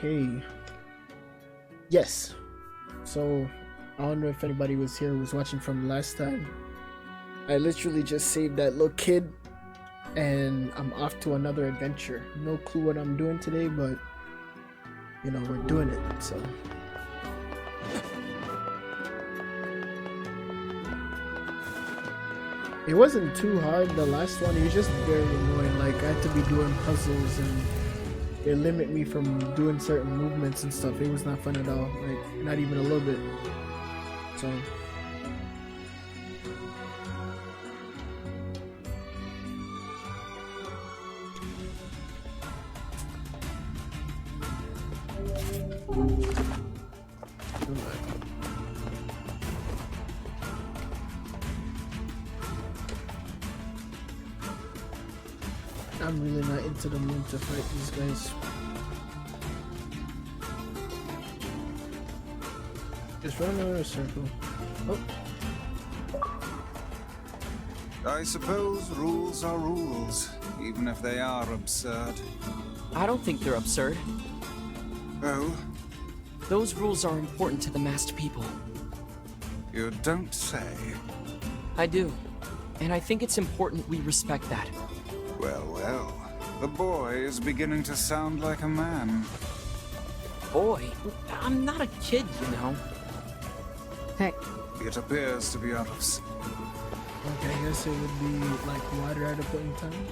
Okay. Yes. So, I don't know if anybody was here who was watching from last time. I literally just saved that little kid and I'm off to another adventure. No clue what I'm doing today, but you know, we're doing it, so. It wasn't too hard, the last one. It was just very annoying. Like, I had to be doing puzzles and it limit me from doing certain movements and stuff. It was not fun at all. Like, not even a little bit. So. I'm really not into the mood to fight these guys. Just run around a circle. Oh. I suppose rules are rules, even if they are absurd. I don't think they're absurd. Oh? Those rules are important to the masked people. You don't say. I do. And I think it's important we respect that. Well, well. The boy is beginning to sound like a man. Boy, I'm not a kid, you know. Hey. It appears to be out of sync. Okay, I guess it would be like water at a point in time.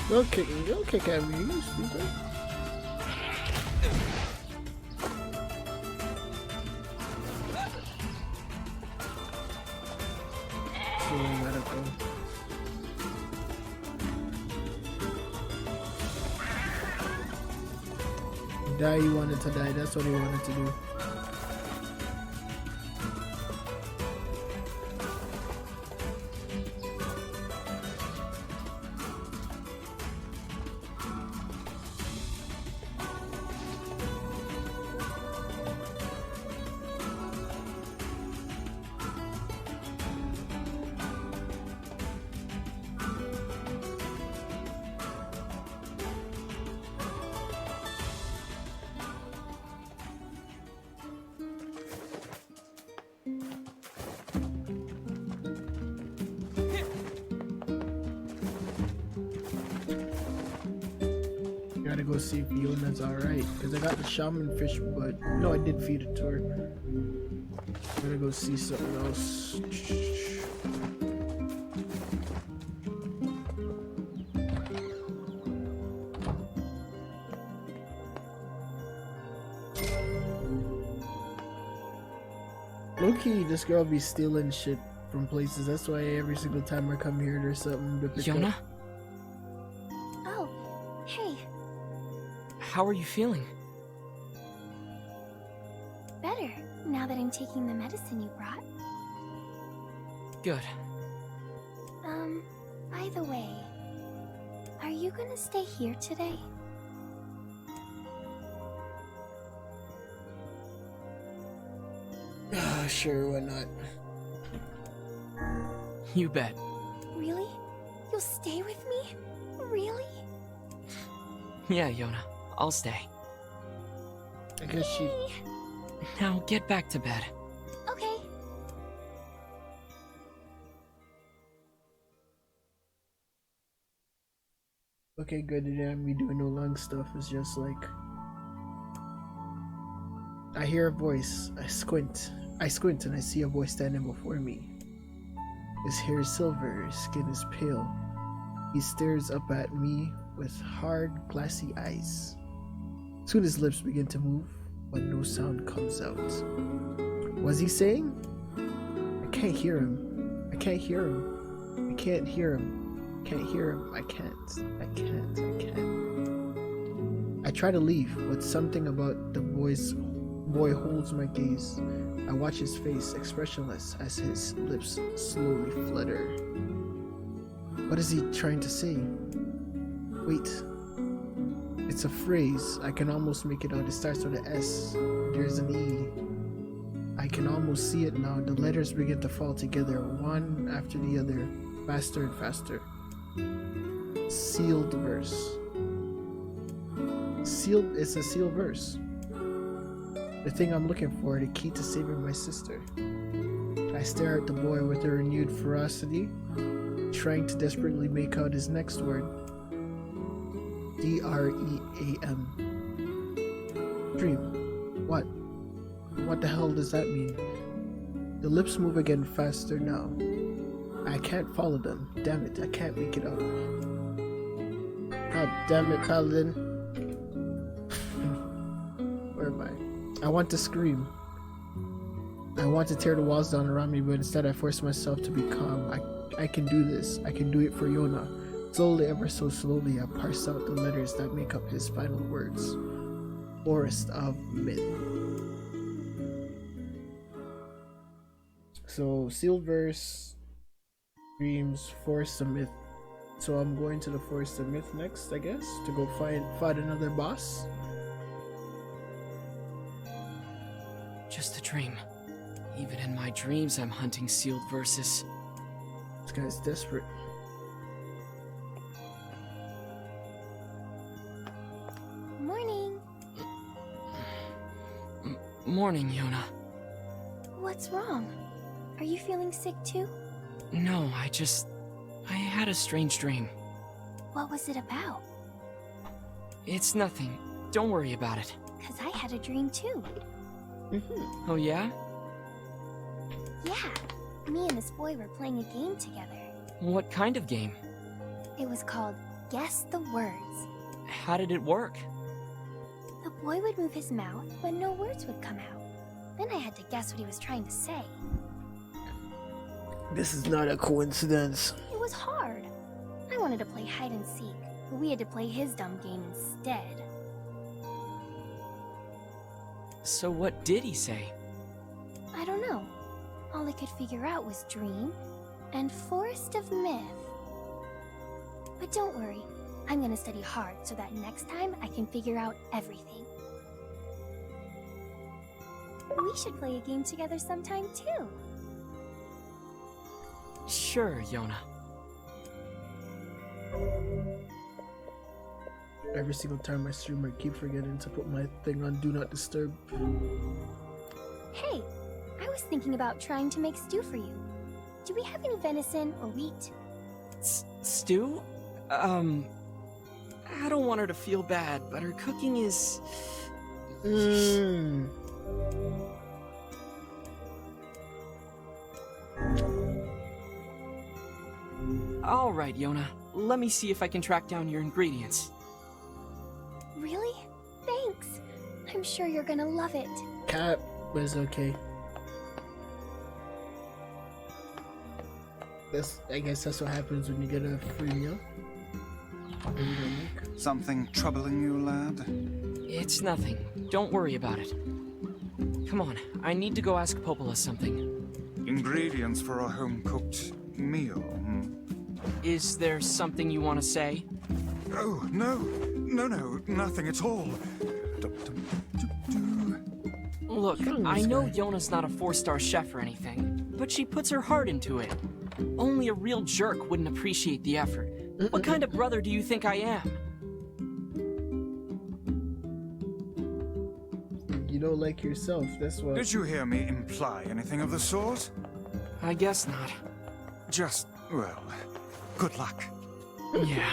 Don't kick at me, you stupid. Die, he wanted to die, that's what he wanted to do. Gotta go see if Fiona's alright, because I got the shaman fish, but no, I did feed it to her. Gotta go see something else. Low-key, this girl be stealing shit from places. That's why every single time I come here, there's something to pick Yona? up. Oh, hey. How are you feeling? Better, now that I'm taking the medicine you brought. Good. By the way, are you gonna stay here today? Sure, why not? You bet. Really? You'll stay with me? Really? Yeah, Yona. I'll stay. I guess she... Now get back to bed. Okay. Okay, good. It didn't be doing no lung stuff. It's just like... I hear a voice. I squint and I see a voice standing before me. His hair is silver, his skin is pale. He stares up at me with hard, glassy eyes. Soon his lips begin to move, but no sound comes out. What's he saying? I can't hear him. I can't hear him. I can't hear him. I can't hear him. I can't. I can't. I can't. I try to leave, but something about the boy holds my gaze. I watch his face expressionless as his lips slowly flutter. What is he trying to say? Wait. It's a phrase. I can almost make it out. It starts with an S. There's an E. I can almost see it now. The letters begin to fall together, one after the other, faster and faster. Sealed verse. Sealed. It's a sealed verse. The thing I'm looking for, the key to saving my sister. I stare at the boy with a renewed ferocity, trying to desperately make out his next word. D-R-E-A-M. Dream. What? What the hell does that mean? The lips move again faster now. I can't follow them. Damn it, I can't make it out. God damn it, Paladin. Where am I? I want to scream. I want to tear the walls down around me, but instead I force myself to be calm. I can do this. I can do it for Yona. Slowly, ever so slowly, I parse out the letters that make up his final words. Forest of Myth. So, sealed verse, dreams, Forest of Myth. So I'm going to the Forest of Myth next, I guess, to go fight another boss. Just a dream. Even in my dreams, I'm hunting sealed verses. This guy's desperate. Morning. Morning, Yona. What's wrong? Are you feeling sick too? No, I had a strange dream. What was it about? It's nothing. Don't worry about it. 'Cause I had a dream too. Oh yeah? Yeah. Me and this boy were playing a game together. What kind of game? It was called Guess the Words. How did it work? The boy would move his mouth, but no words would come out. Then I had to guess what he was trying to say. This is not a coincidence. It was hard. I wanted to play hide and seek, but we had to play his dumb game instead. So what did he say? I don't know. All I could figure out was dream and Forest of Myth. But don't worry, I'm gonna study hard so that next time I can figure out everything. We should play a game together sometime too. Sure, Yona. Every single time I stream, I keep forgetting to put my thing on Do Not Disturb. Hey, I was thinking about trying to make stew for you. Do we have any venison or wheat? Stew? I don't want her to feel bad, but her cooking is... Alright, Yona. Let me see if I can track down your ingredients. Really? Thanks. I'm sure you're gonna love it. Cat was okay. I guess that's what happens when you get a free meal. Something troubling you, lad? It's nothing. Don't worry about it. Come on, I need to go ask Popola something. Ingredients for a home-cooked meal, hmm? Is there something you want to say? Oh, no, nothing at all. Look, I know Yona's not a 4-star chef or anything, but she puts her heart into it. Only a real jerk wouldn't appreciate the effort. What kind of brother do you think I am? You don't like yourself, that's what. Did you hear me imply anything of the sort? I guess not. Just, well, good luck. Yeah.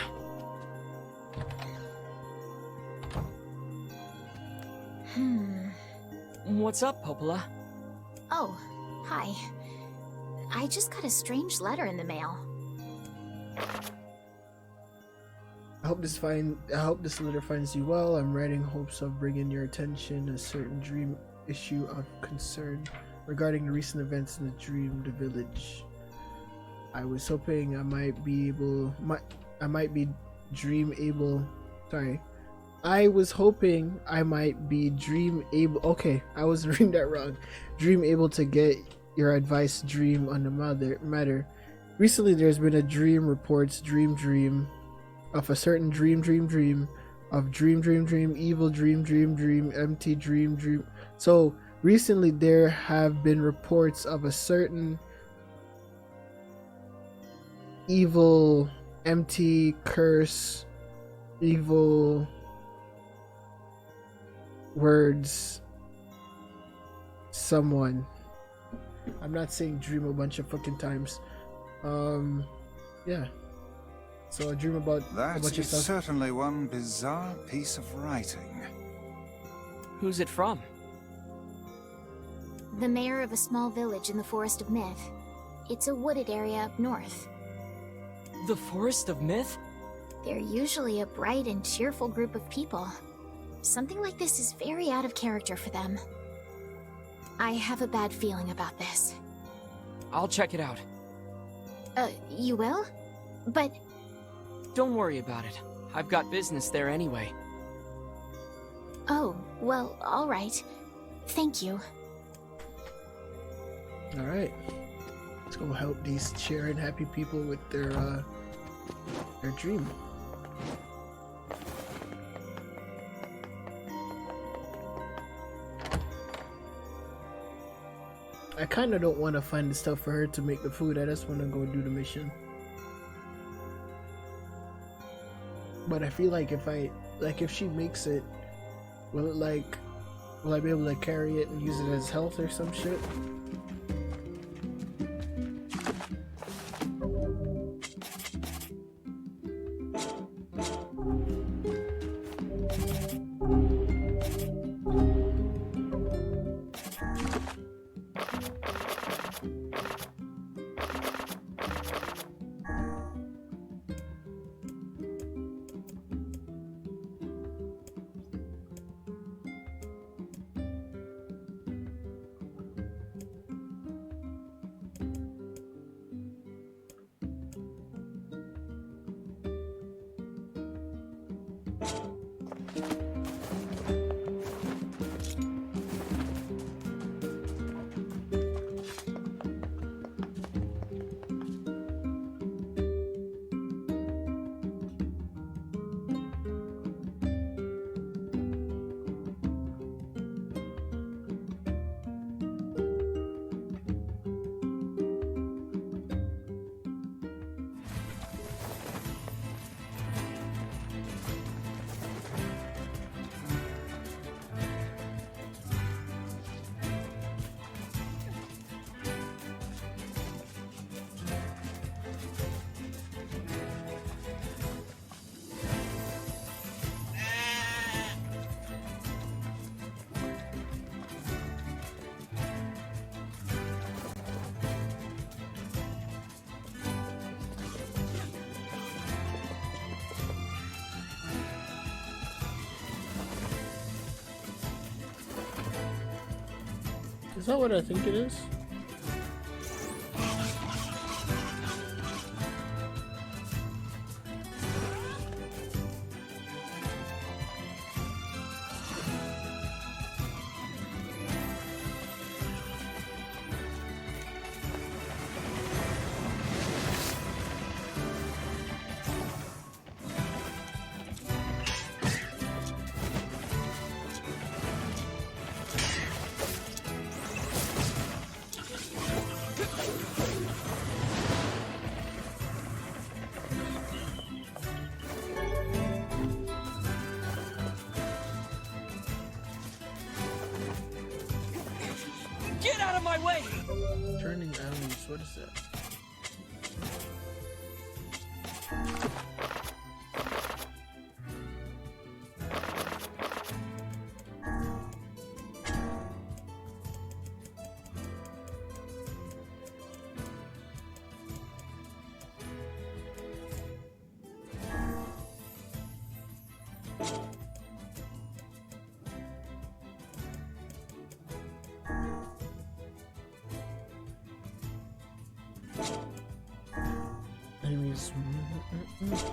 Hmm. What's up, Popola? Oh, hi. I just got a strange letter in the mail. I hope this letter finds you well. I'm writing hopes of bringing your attention a certain dream issue of concern regarding the recent events in the village. I was hoping I might be dream able. I was hoping I might be dream able. Okay, I was reading that wrong. Dream able to get your advice. Dream on the matter. Recently, there's been a dream reports. Dream of a certain dream of dream evil dream empty dream. So recently there have been reports of a certain evil empty curse evil words someone. I'm not saying dream a bunch of fucking times. Yeah. So I dream about a That bunch of is stuff. certainly one bizarre piece of writing. Who's it from? The mayor of a small village in the Forest of Myth. It's a wooded area up north. The Forest of Myth? They're usually a bright and cheerful group of people. Something like this is very out of character for them. I have a bad feeling about this. I'll check it out. You will? But... Don't worry about it. I've got business there anyway. Oh, well, alright. Thank you. Alright. Let's go help these cheering happy people with their dream. I kinda don't wanna find the stuff for her to make the food. I just wanna go do the mission. But I feel like if she makes it, will I be able to carry it and use it as health or some shit? Is that what I think it is? Get out of my way! Turning alleys, what is that? Enemies. Okay.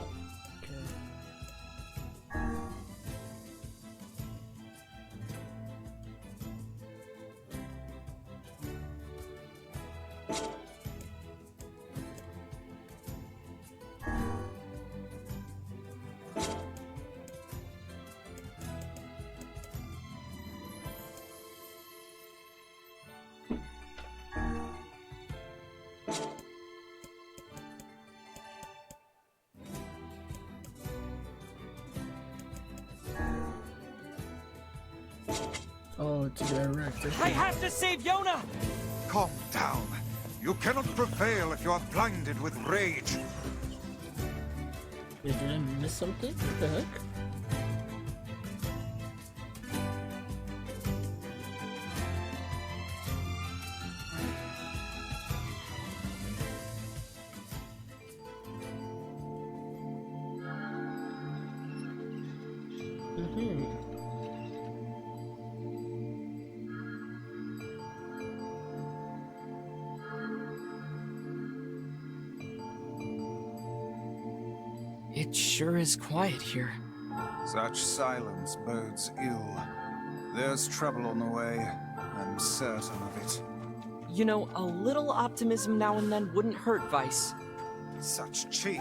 Oh, to direct. I have to save Yona! Calm down. You cannot prevail if you are blinded with rage. Wait, did I miss something? What the heck? It sure is quiet here. Such silence bodes ill. There's trouble on the way. I'm certain of it. You know, a little optimism now and then wouldn't hurt, Vice. Such cheek.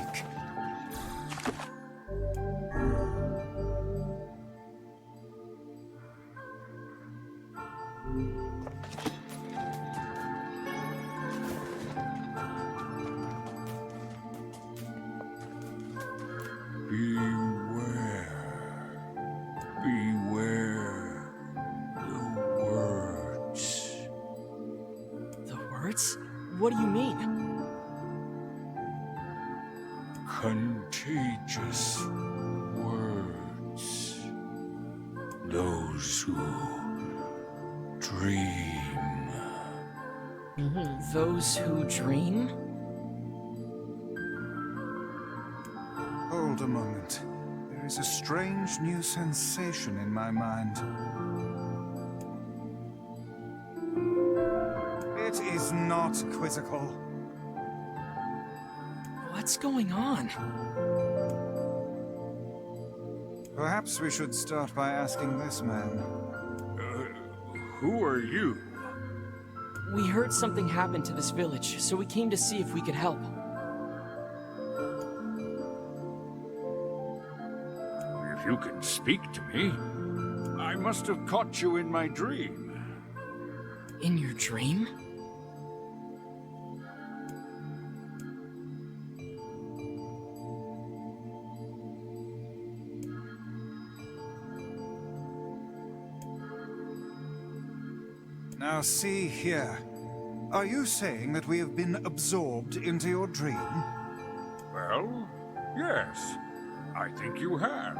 Beware the words. The words? What do you mean? Contagious words. Those who dream. Those who dream? Hold a moment. There is a strange new sensation in my mind. It is not quizzical. What's going on? Perhaps we should start by asking this man. Who are you? We heard something happened to this village, so we came to see if we could help. If you can speak to me, I must have caught you in my dream. In your dream? Now see here. Are you saying that we have been absorbed into your dream? Well, yes. I think you have.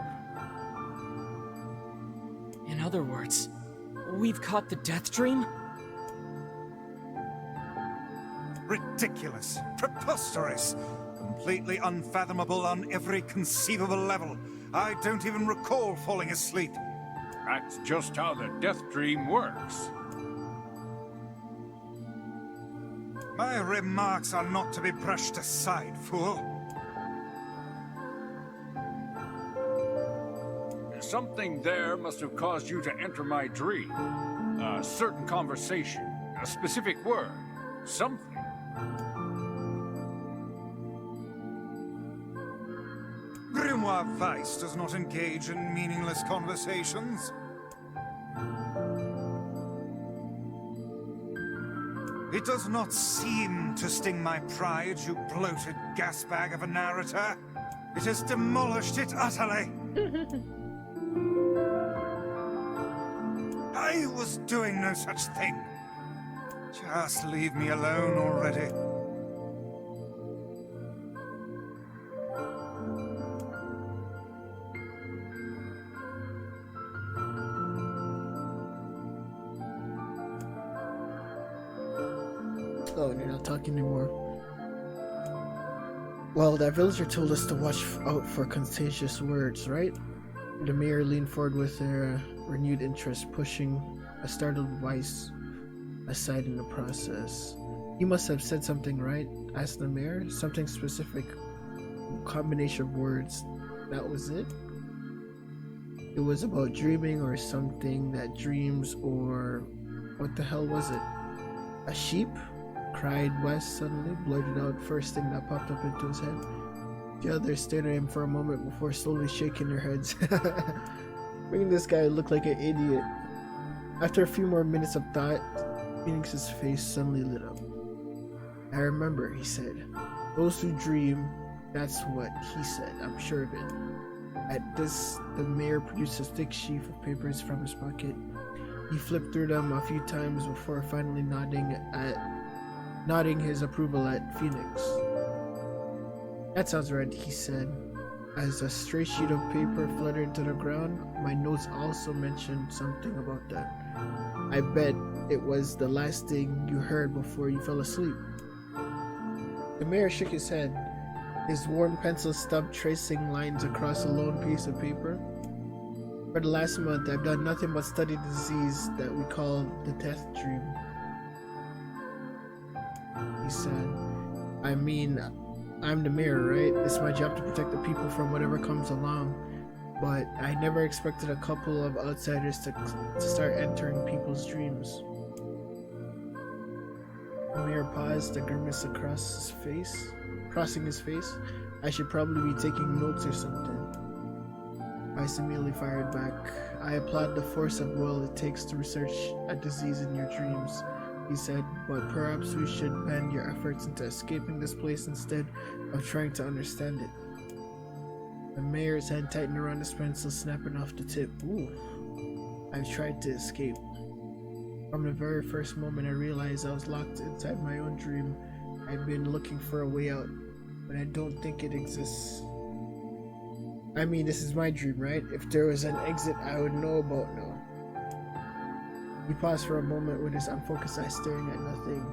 In other words, we've caught the death dream? Ridiculous. Preposterous. Completely unfathomable on every conceivable level. I don't even recall falling asleep. That's just how the death dream works. My remarks are not to be brushed aside, fool. Something there must have caused you to enter my dream. A certain conversation, a specific word, something. Grimoire Weiss does not engage in meaningless conversations. It does not seem to sting my pride, you bloated gasbag of a narrator. It has demolished it utterly. I was doing no such thing. Just leave me alone already. Oh, you're not talking anymore. Well, that villager told us to watch out for contagious words, right? The mayor leaned forward with a renewed interest, pushing a startled Weiss aside in the process. He must have said something, right? asked the mayor. Something specific. Combination of words. That was it? It was about dreaming or something that dreams, or what the hell was it? A sheep? Cried Wes suddenly, blurted out first thing that popped up into his head. The others stared at him for a moment before slowly shaking their heads. Making this guy look like an idiot. After a few more minutes of thought, Phoenix's face suddenly lit up. I remember, he said. Those who dream, that's what he said, I'm sure of it. At this, the mayor produced a thick sheaf of papers from his pocket. He flipped through them a few times before finally nodding his approval at Phoenix. That sounds right, he said. As a stray sheet of paper fluttered to the ground, my notes also mentioned something about that. I bet it was the last thing you heard before you fell asleep. The mayor shook his head, his worn pencil stub tracing lines across a lone piece of paper. For the last month, I've done nothing but study the disease that we call the death dream. He said, I mean, I'm the mayor, right? It's my job to protect the people from whatever comes along. But I never expected a couple of outsiders to start entering people's dreams. The mayor paused, a grimace crossing his face. I should probably be taking notes or something. Weiss immediately fired back. I applaud the force of will it takes to research a disease in your dreams, he said, but perhaps we should bend your efforts into escaping this place instead of trying to understand it. The mayor's hand tightened around his pencil, snapping off the tip. Ooh. I've tried to escape. From the very first moment I realized I was locked inside my own dream, I've been looking for a way out, but I don't think it exists. I mean, this is my dream, right? If there was an exit I would know about now. He paused for a moment with his unfocused eyes staring at nothing.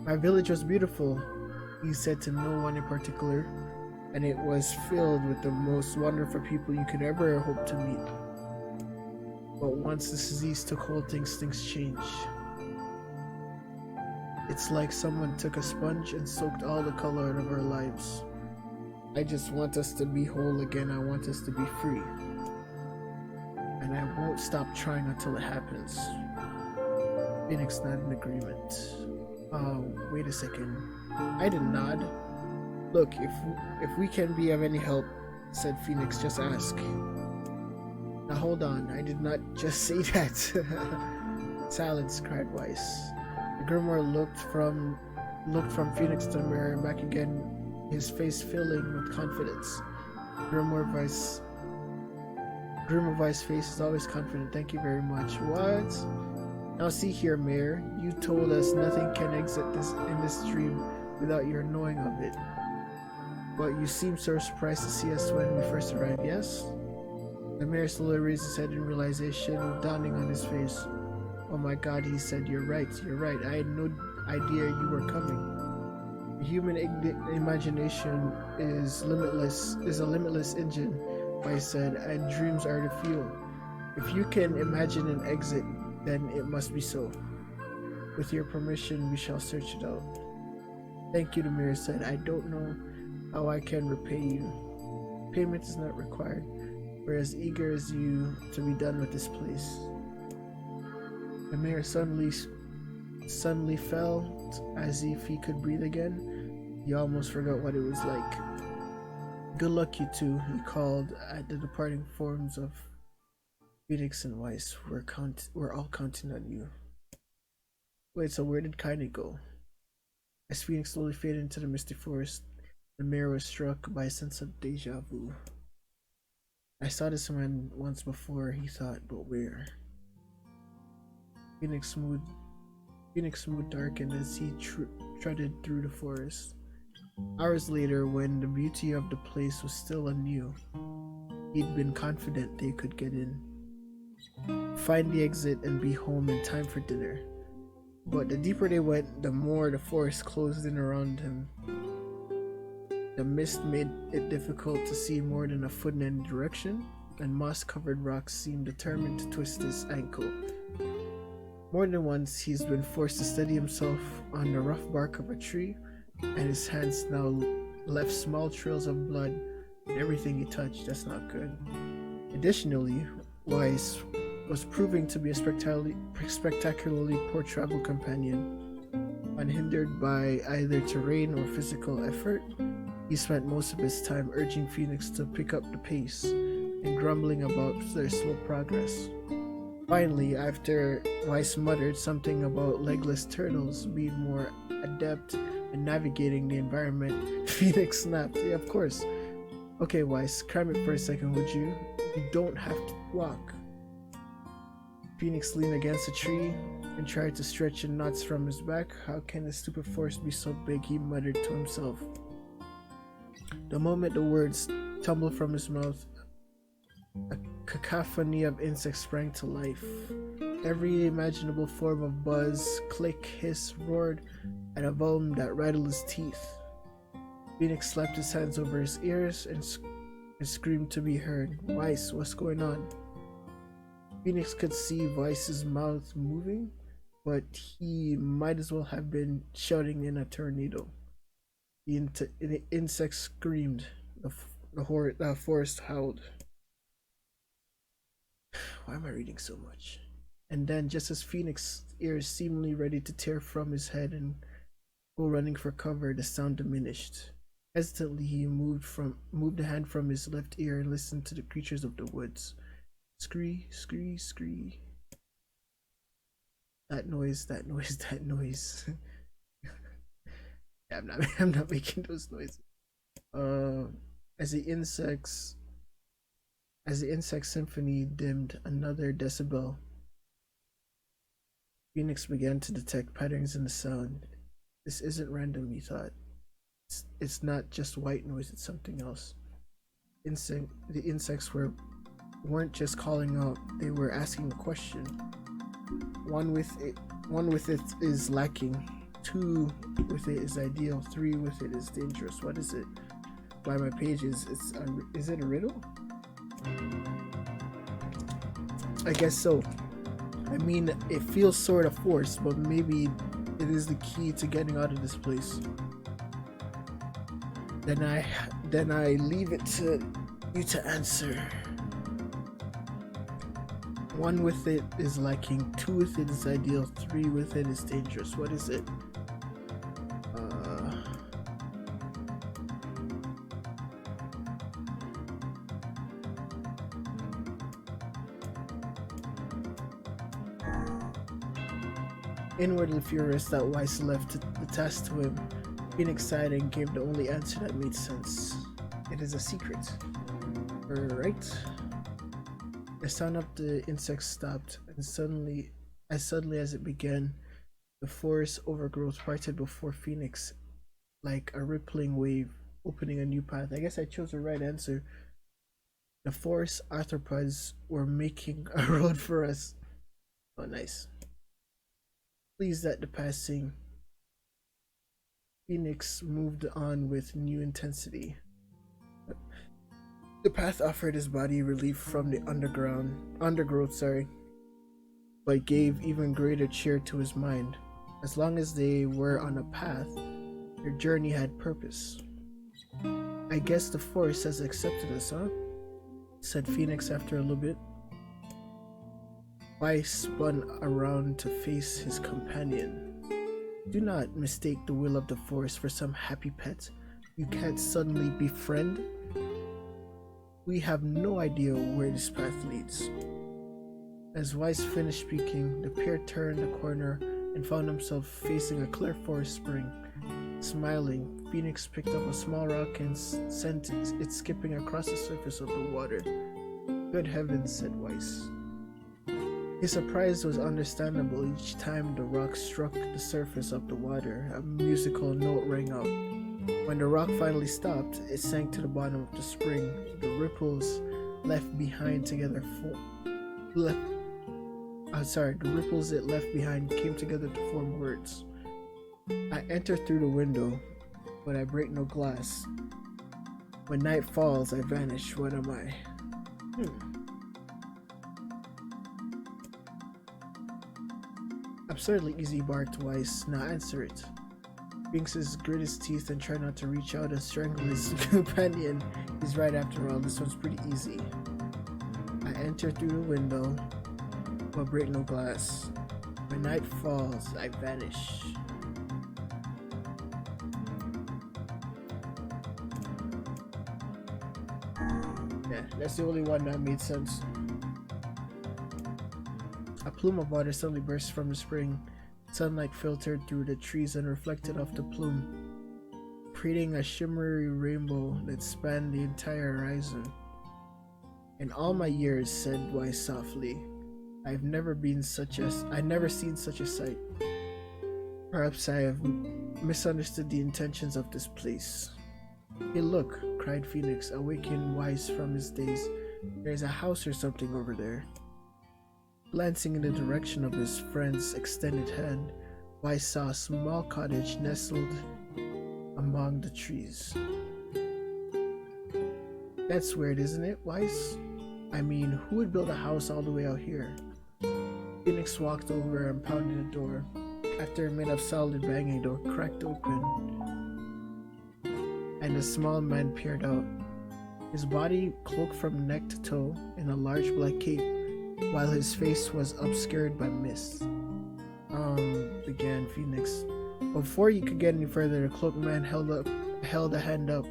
My village was beautiful, he said to no one in particular, and it was filled with the most wonderful people you could ever hope to meet. But once this disease took hold, things changed. It's like someone took a sponge and soaked all the color out of our lives. I just want us to be whole again. I want us to be free. And I won't stop trying until it happens. Phoenix nodded in agreement. Oh, wait a second. I didn't nod. Look, if we can be of any help, said Phoenix, just ask. Now hold on, I did not just say that. Silence, cried Weiss. The grimoire looked from Phoenix to the mirror and back again, his face filling with confidence. Grimoire Weiss' face is always confident. Thank you very much. What? Now see here, Mayor. You told us nothing can exit in this dream without your knowing of it. But you seemed so surprised to see us when we first arrived, yes? The mayor slowly raised his head in realization, dawning on his face. Oh my god, he said, you're right. I had no idea you were coming. The human imagination is a limitless engine, I said, and dreams are the fuel. If you can imagine an exit, then it must be so. With your permission, we shall search it out. Thank you, the mayor said. I don't know how I can repay you. Payment is not required. We're as eager as you to be done with this place. The mayor suddenly felt as if he could breathe again. He almost forgot what it was like. Good luck, you two, he called at the departing forms of Phoenix and Weiss. We're all counting on you. Wait, so where did Kaine go? As Phoenix slowly faded into the misty forest, the mayor was struck by a sense of deja vu. I saw this man once before, he thought, but where? Phoenix's mood darkened as he trudged through the forest. Hours later, when the beauty of the place was still anew, he'd been confident they could get in, find the exit, and be home in time for dinner. But the deeper they went, the more the forest closed in around him. The mist made it difficult to see more than a foot in any direction, and moss-covered rocks seemed determined to twist his ankle. More than once, he's been forced to steady himself on the rough bark of a tree and his hands now left small trails of blood in everything he touched. That's not good. Additionally, Weiss was proving to be a spectacularly poor travel companion. Unhindered by either terrain or physical effort, he spent most of his time urging Phoenix to pick up the pace and grumbling about their slow progress. Finally, after Weiss muttered something about legless turtles being more adept in navigating the environment, Phoenix snapped. Yeah, of course. Okay, Weiss, cram it for a second, would you? You don't have to walk. Phoenix leaned against a tree and tried to stretch the knots from his back. How can a stupid force be so big? He muttered to himself. The moment the words tumbled from his mouth, a cacophony of insects sprang to life. Every imaginable form of buzz, click, hiss, roared at a volume that rattled his teeth. Phoenix slapped his hands over his ears and screamed to be heard. Weiss, what's going on? Phoenix could see Weiss's mouth moving, but he might as well have been shouting in a tornado. The insect screamed. The forest howled. Why am I reading so much? And then, just as Phoenix's ears seemingly ready to tear from his head and go running for cover, the sound diminished. Hesitantly, he moved a hand from his left ear and listened to the creatures of the woods. Scree, scree, scree. That noise, that noise, that noise. I'm not making those noises. As the insect symphony dimmed another decibel, Phoenix began to detect patterns in the sound. This isn't random, he thought. It's not just white noise, it's something else. The insects weren't just calling out, they were asking a question. One with it is lacking. 2 with it is ideal. 3 with it is dangerous. What is it? By my pages, is it a riddle? I guess so. I mean, it feels sort of forced, but maybe it is the key to getting out of this place. Then I leave it to you to answer. 1 with it is lacking, 2 with it is ideal, 3 with it is dangerous. What is it? Inwardly furious that Weiss left the task to him, Phoenix sighed and gave the only answer that made sense. It is a secret. Right? The sound of the insects stopped, and suddenly as it began, the forest overgrowth parted before Phoenix, like a rippling wave, opening a new path. I guess I chose the right answer. The forest arthropods were making a road for us. Oh, nice. Pleased at the passing, Phoenix moved on with new intensity. The path offered his body relief from the undergrowth, but gave even greater cheer to his mind. As long as they were on a path, their journey had purpose. I guess the forest has accepted us, huh? Said Phoenix after a little bit. Weiss spun around to face his companion. Do not mistake the will of the forest for some happy pet you can't suddenly befriend. We have no idea where this path leads. As Weiss finished speaking, the pair turned the corner and found themselves facing a clear forest spring. Smiling, Phoenix picked up a small rock and sent it skipping across the surface of the water. Good heavens, said Weiss. His surprise was understandable. Each time the rock struck the surface of the water, a musical note rang out. When the rock finally stopped, it sank to the bottom of the spring. The ripples it left behind came together to form words. I enter through the window, but I break no glass. When night falls, I vanish. What am I? Absurdly easy, barked Weiss. Now answer it. Binks grit his teeth and try not to reach out and strangle his companion. He's right after all. This one's pretty easy. I enter through the window, but break no glass. When night falls, I vanish. Yeah, that's the only one that made sense. A plume of water suddenly burst from the spring. Sunlight filtered through the trees and reflected off the plume, creating a shimmery rainbow that spanned the entire horizon. In all my years, said Wise softly, I've never seen such a sight. Perhaps I have misunderstood the intentions of this place. Hey look, cried Phoenix, awakening Wise from his daze. There's a house or something over there. Glancing in the direction of his friend's extended hand, Wise saw a small cottage nestled among the trees. That's weird, isn't it, Wise? I mean, who would build a house all the way out here? Phoenix walked over and pounded the door. After a minute of solid banging, the door cracked open, and a small man peered out. His body cloaked from neck to toe in a large black cape, while his face was obscured by mist. Began Phoenix. Before you could get any further, the cloaked man held a hand up,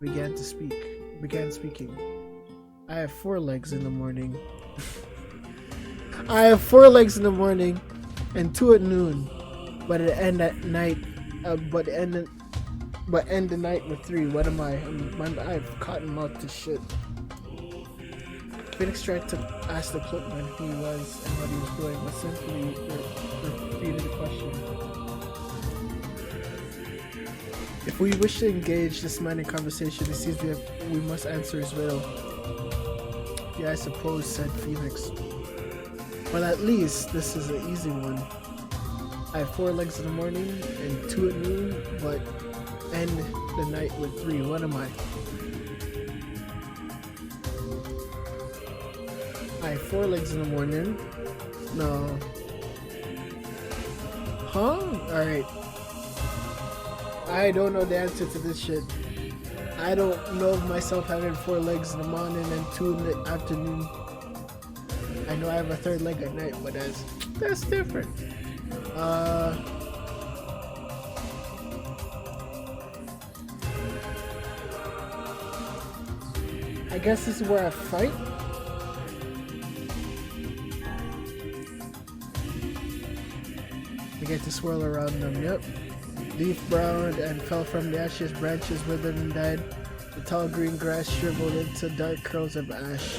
began speaking. I have 4 legs in the morning. I have 4 legs in the morning, and 2 at noon, but end at night. But end the night with 3. What am I? I have cotton mouth to shit. Phoenix tried to ask the cloakman who he was and what he was doing, but simply repeated the question. If we wish to engage this man in conversation, it seems we must answer his riddle. Yeah, I suppose, said Phoenix. Well, at least this is an easy one. I have 4 legs in the morning and 2 at noon, but end the night with 3. What am I? I have 4 legs in the morning. No. Huh? Alright. I don't know the answer to this shit. I don't know of myself having 4 legs in the morning and 2 in the afternoon. I know I have a 3rd leg at night, but that's different. I guess this is where I fight. We get to swirl around them, yep. Leaf browned and fell from the ashes, branches withered and died. The tall green grass shriveled into dark curls of ash.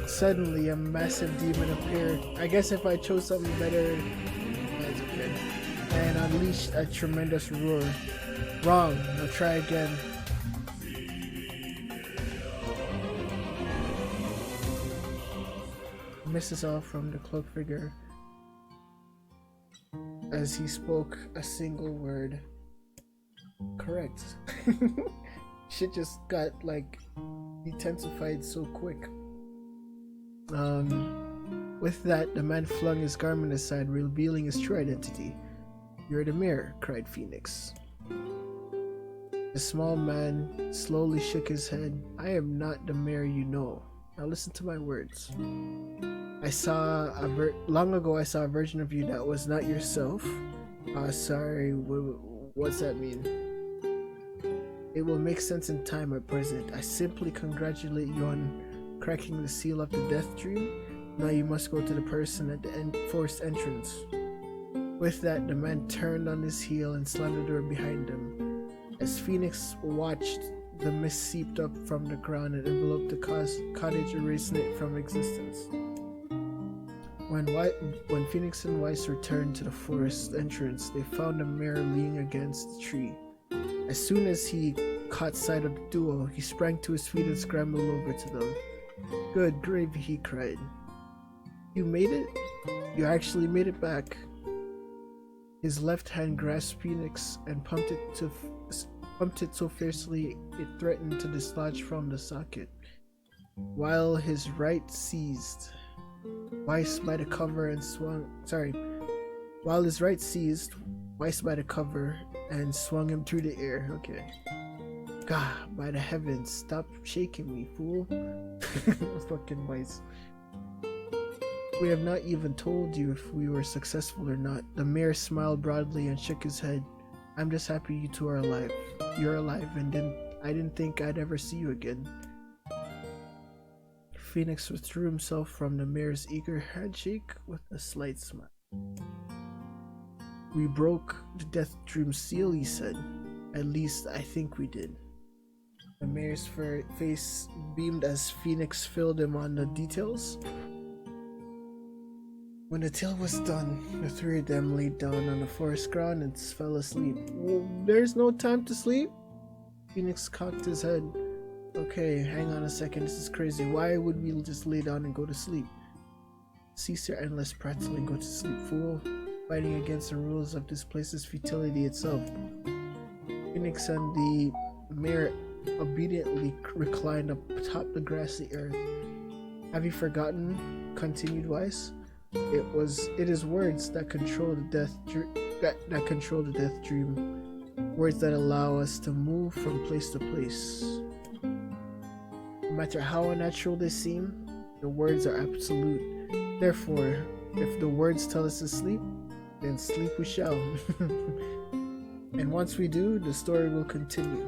Suddenly, a massive demon appeared. I guess if I chose something better, that's okay. And unleashed a tremendous roar. Wrong, I'll try again. Misses off from the cloaked figure as he spoke a single word. Correct. Shit just got like intensified so quick. With that, the man flung his garment aside, revealing his true identity. You're the mirror, cried Phoenix. The small man slowly shook his head. I am not the mirror you know. Now listen to my words. Long ago I saw a version of you that was not yourself. Sorry, what's that mean? It will make sense in time at present. I simply congratulate you on cracking the seal of the death dream. Now you must go to the person at the forced entrance. With that, the man turned on his heel and slammed the door behind him. As Phoenix watched, the mist seeped up from the ground and enveloped the cottage, erasing it from existence. When Phoenix and Weiss returned to the forest entrance, they found a mirror leaning against the tree. As soon as he caught sight of the duo, he sprang to his feet and scrambled over to them. Good gravy, he cried. You made it? You actually made it back. His left hand grasped Phoenix and pumped it so fiercely it threatened to dislodge from the socket, while his right seized Weiss by the cover and swung. While his right seized, Weiss by the cover and swung him through the air. Okay. God, by the heavens, stop shaking me, fool. Fucking Weiss. We have not even told you if we were successful or not. The mayor smiled broadly and shook his head. I'm just happy you two are alive. You're alive, and I didn't think I'd ever see you again. Phoenix withdrew himself from the mayor's eager handshake with a slight smile. We broke the Death Dream seal, he said. At least I think we did. The mayor's face beamed as Phoenix filled him on the details. When the tale was done, the three of them laid down on the forest ground and fell asleep. Well, there's no time to sleep? Phoenix cocked his head. Okay, hang on a second, this is crazy. Why would we just lay down and go to sleep? Cease your endless prattling and go to sleep, fool. Fighting against the rules of this place is futility itself. Phoenix and the mayor obediently reclined atop the grassy earth. Have you forgotten? Continued Weiss. It is words that control the death control the death dream. Words that allow us to move from place to place. No matter how unnatural they seem, the words are absolute. Therefore, if the words tell us to sleep, then sleep we shall. And once we do, the story will continue.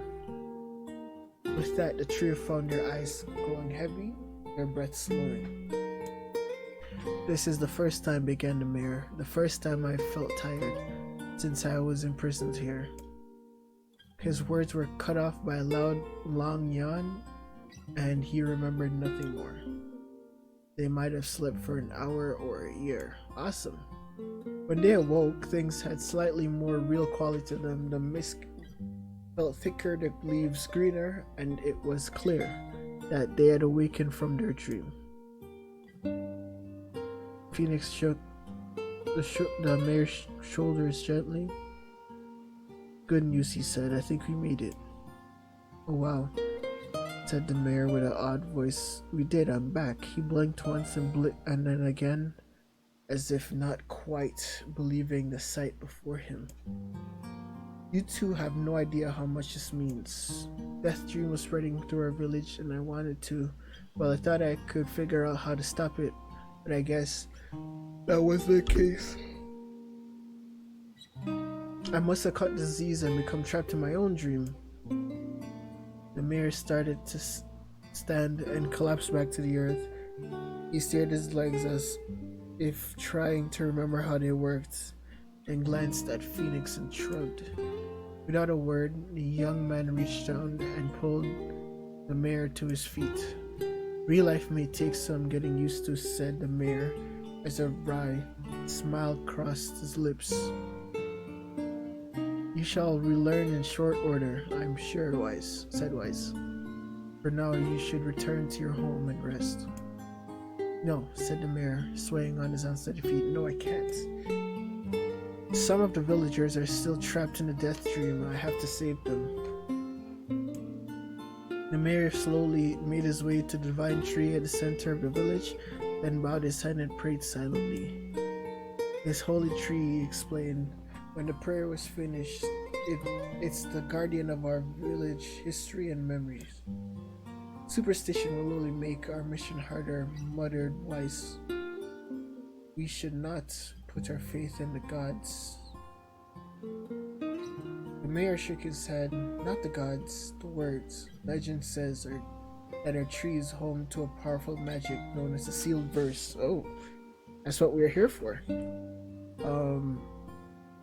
With that, the trio found their eyes growing heavy, their breath slowing. This is the first time, began the mayor, the first time I felt tired since I was imprisoned here. His words were cut off by a loud, long yawn, and he remembered nothing more. They might have slept for an hour or a year. Awesome. When they awoke, things had slightly more real quality to them. The mist felt thicker, the leaves greener, and it was clear that they had awakened from their dream. Phoenix shook the mayor's shoulders gently. Good news, he said. I think we made it. Oh wow, said the mayor with an odd voice. We did, I'm back. He blinked once and then again, as if not quite believing the sight before him. You two have no idea how much this means. Death Dream was spreading through our village and I wanted to. Well, I thought I could figure out how to stop it, but I guess that was the case. I must have caught disease and become trapped in my own dream. The mayor started to stand and collapsed back to the earth. He stared his legs as if trying to remember how they worked, and glanced at Phoenix and shrugged. Without a word, the young man reached down and pulled the mayor to his feet. Real life may take some getting used to, said the mayor, as a wry smile crossed his lips. You shall relearn in short order, I'm sure, Weiss, said Weiss. For now, you should return to your home and rest. No, said the mayor, swaying on his unsteady feet. No, I can't. Some of the villagers are still trapped in the death dream. I have to save them. The mayor slowly made his way to the divine tree at the center of the village, then bowed his head and prayed silently. This holy tree, he explained. When the prayer was finished, it's the guardian of our village history and memories. Superstition will only make our mission harder, muttered Weiss. We should not put our faith in the gods. The mayor shook his head. Not the gods, the words. Legend says that our tree is home to a powerful magic known as the sealed verse. Oh, that's what we're here for.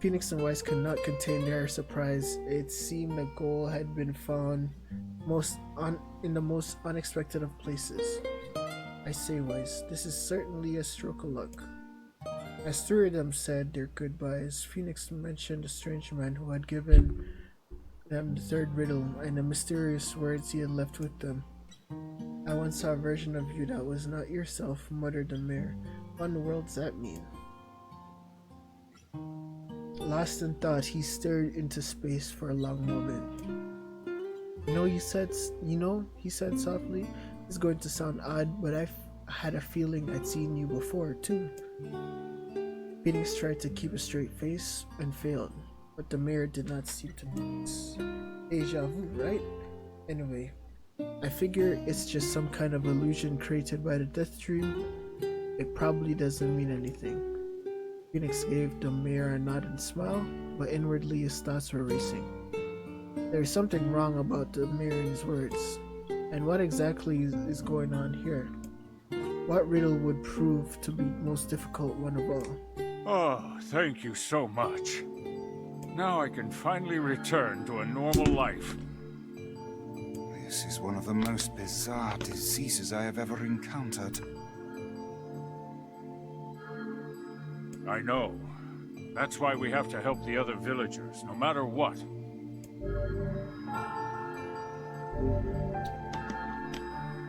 Phoenix and Weiss could not contain their surprise. It seemed the goal had been found in the most unexpected of places. I say, Weiss, this is certainly a stroke of luck. As three of them said their goodbyes, Phoenix mentioned the strange man who had given them the third riddle and the mysterious words he had left with them. I once saw a version of you that was not yourself, muttered the mayor. What in the world does that mean? Lost in thought, he stared into space for a long moment. He said softly, it's going to sound odd, but I had a feeling I'd seen you before, too. Phoenix tried to keep a straight face and failed. but the mirror did not seem to notice. Deja vu, right? Anyway, I figure it's just some kind of illusion created by the death dream. It probably doesn't mean anything. Phoenix gave the mirror a nod and smile, but inwardly his thoughts were racing. There's something wrong about the mirror's words. And what exactly is going on here? What riddle would prove to be the most difficult one of all? Oh, thank you so much. Now I can finally return to a normal life. This is one of the most bizarre diseases I have ever encountered. I know. That's why we have to help the other villagers, no matter what.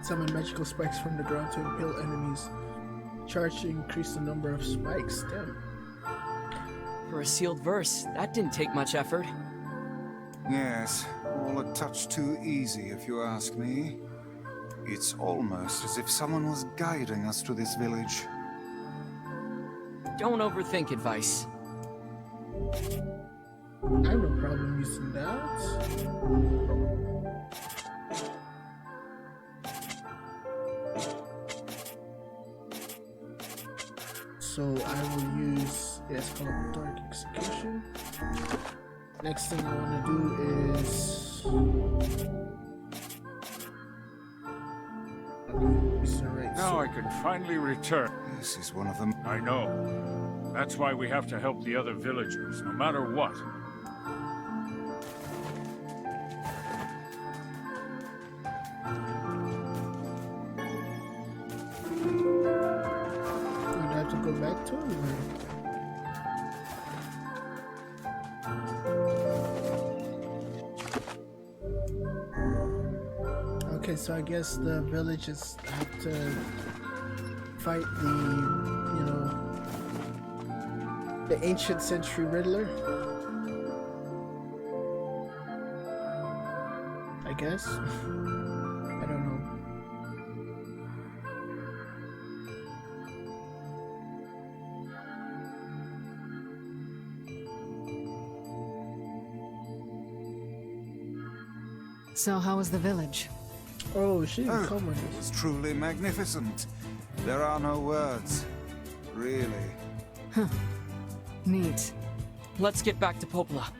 Summon magical spikes from the ground to impale enemies. Charge to increase the number of spikes. Damn. For a sealed verse, that didn't take much effort. Yes, all a touch too easy if you ask me. It's almost as if someone was guiding us to this village. Don't overthink advice. I have no problem using that. So I will use, it's called Dark Execution. Next thing I want to do is Now I can finally return. This is one of them. I know. That's why we have to help the other villagers, no matter what. We'd have to go back to it. Okay, so I guess the villagers have to fight the ancient century Riddler. I guess. I don't know. So how was the village? Oh, she didn't Oh, come with it us. was truly magnificent. There are no words. Really. Neat. Let's get back to Popola.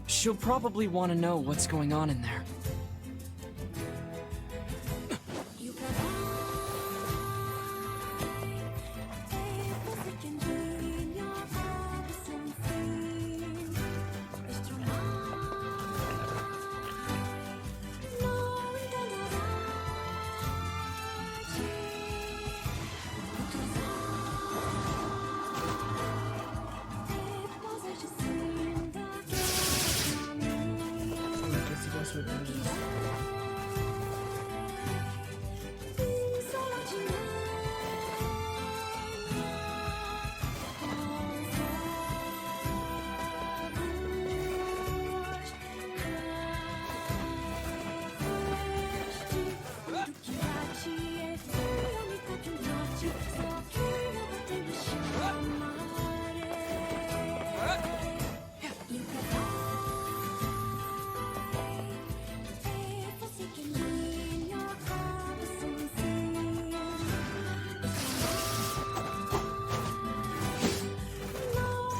She'll probably want to know what's going on in there. I guess that's what it is.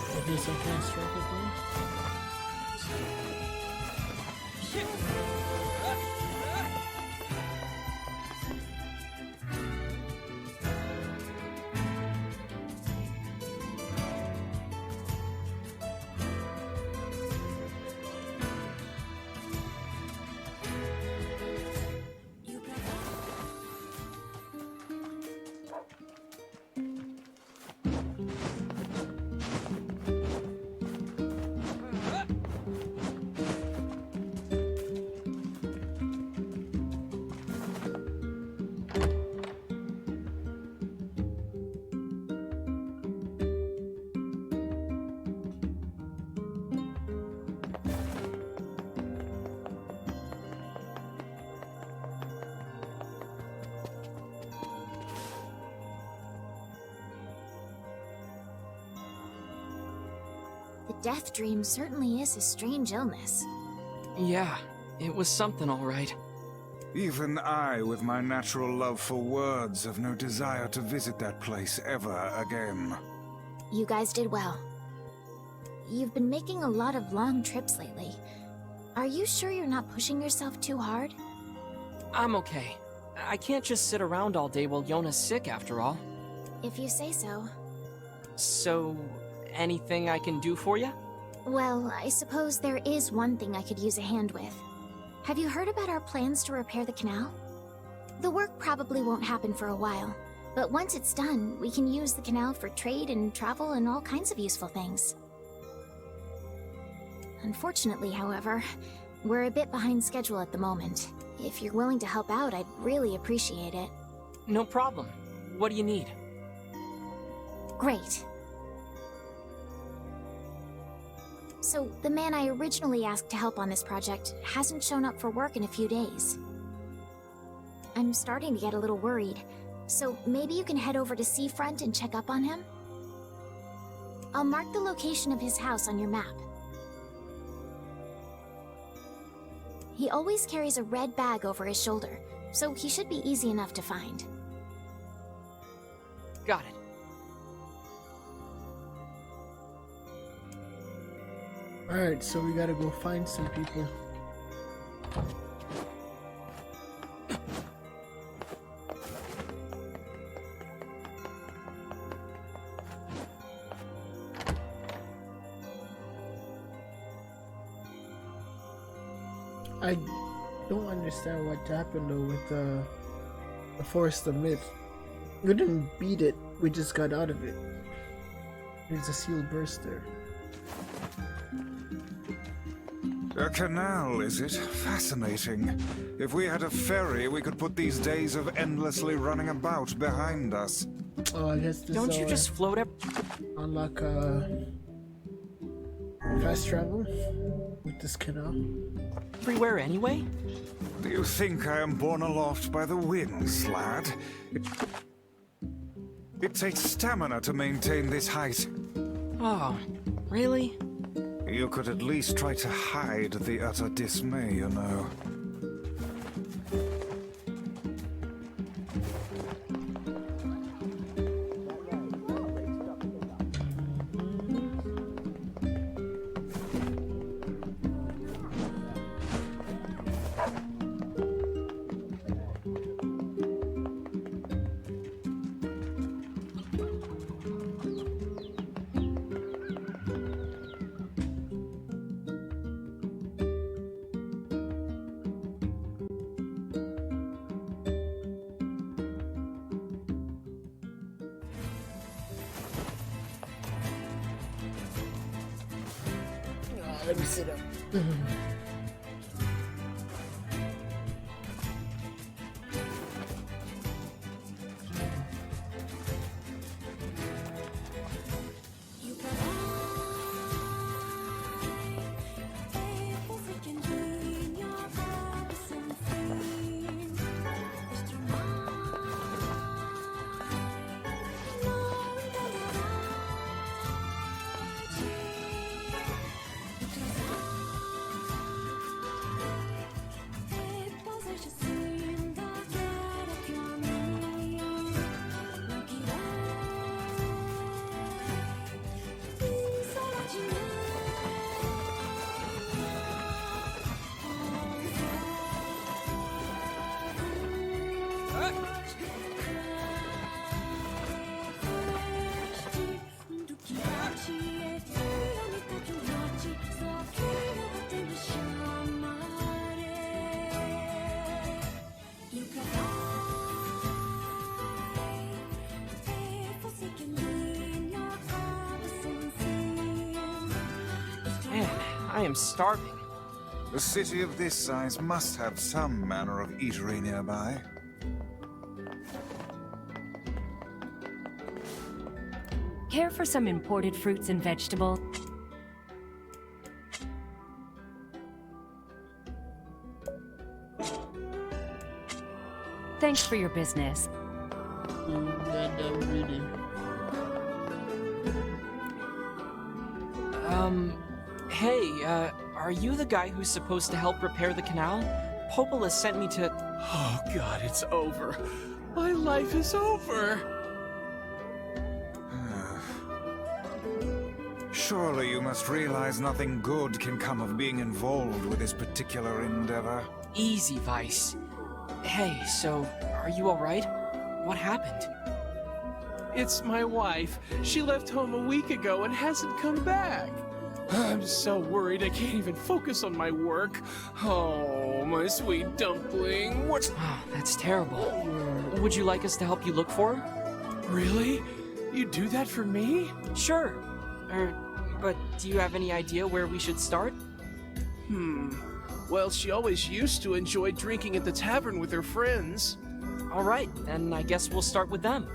I guess I can't strike it though. death dream certainly is a strange illness. Yeah, it was something all right. Even I, with my natural love for words, have no desire to visit that place ever again. You guys did well. You've been making a lot of long trips lately. Are you sure you're not pushing yourself too hard? I'm okay. I can't just sit around all day while Yona's sick after all. If you say so. So, anything I can do for you? Well, I suppose there is one thing I could use a hand with. Have you heard about our plans to repair the canal? The work probably won't happen for a while, but once it's done, we can use the canal for trade and travel and all kinds of useful things. Unfortunately, however, we're a bit behind schedule at the moment. If you're willing to help out, I'd really appreciate it. No problem. What do you need? Great. So, the man I originally asked to help on this project hasn't shown up for work in a few days. I'm starting to get a little worried, so maybe you can head over to Seafront and check up on him? I'll mark the location of his house on your map. He always carries a red bag over his shoulder, so he should be easy enough to find. Got it. Alright, so we gotta go find some people. I don't understand what happened though with the Forest of Myth. We didn't beat it, we just got out of it. There's a seal burster. A canal, is it? Fascinating. If we had a ferry, we could put these days of endlessly running about behind us. Oh, I guess this Don't you just float up? unlock fast travel with this canal. Everywhere anyway? Do you think I am borne aloft by the winds, lad? It takes stamina to maintain this height. Oh, really? You could at least try to hide the utter dismay, you know. Let me sit up. Man, I am starving. A city of this size must have some manner of eatery nearby. Care for some imported fruits and vegetables? Thanks for your business. Hey, are you the guy who's supposed to help repair the canal? Popola sent me to... Oh god, it's over. My life is over. Surely you must realize nothing good can come of being involved with this particular endeavor. Easy, Vice. Hey, so, are you alright? What happened? It's my wife. She left home a week ago and hasn't come back. I'm so worried I can't even focus on my work. Oh, my sweet dumpling. What's... Oh, that's terrible. Would you like us to help you look for her? Really? You do that for me? Sure. But do you have any idea where we should start? Well, she always used to enjoy drinking at the tavern with her friends. Alright, then I guess we'll start with them.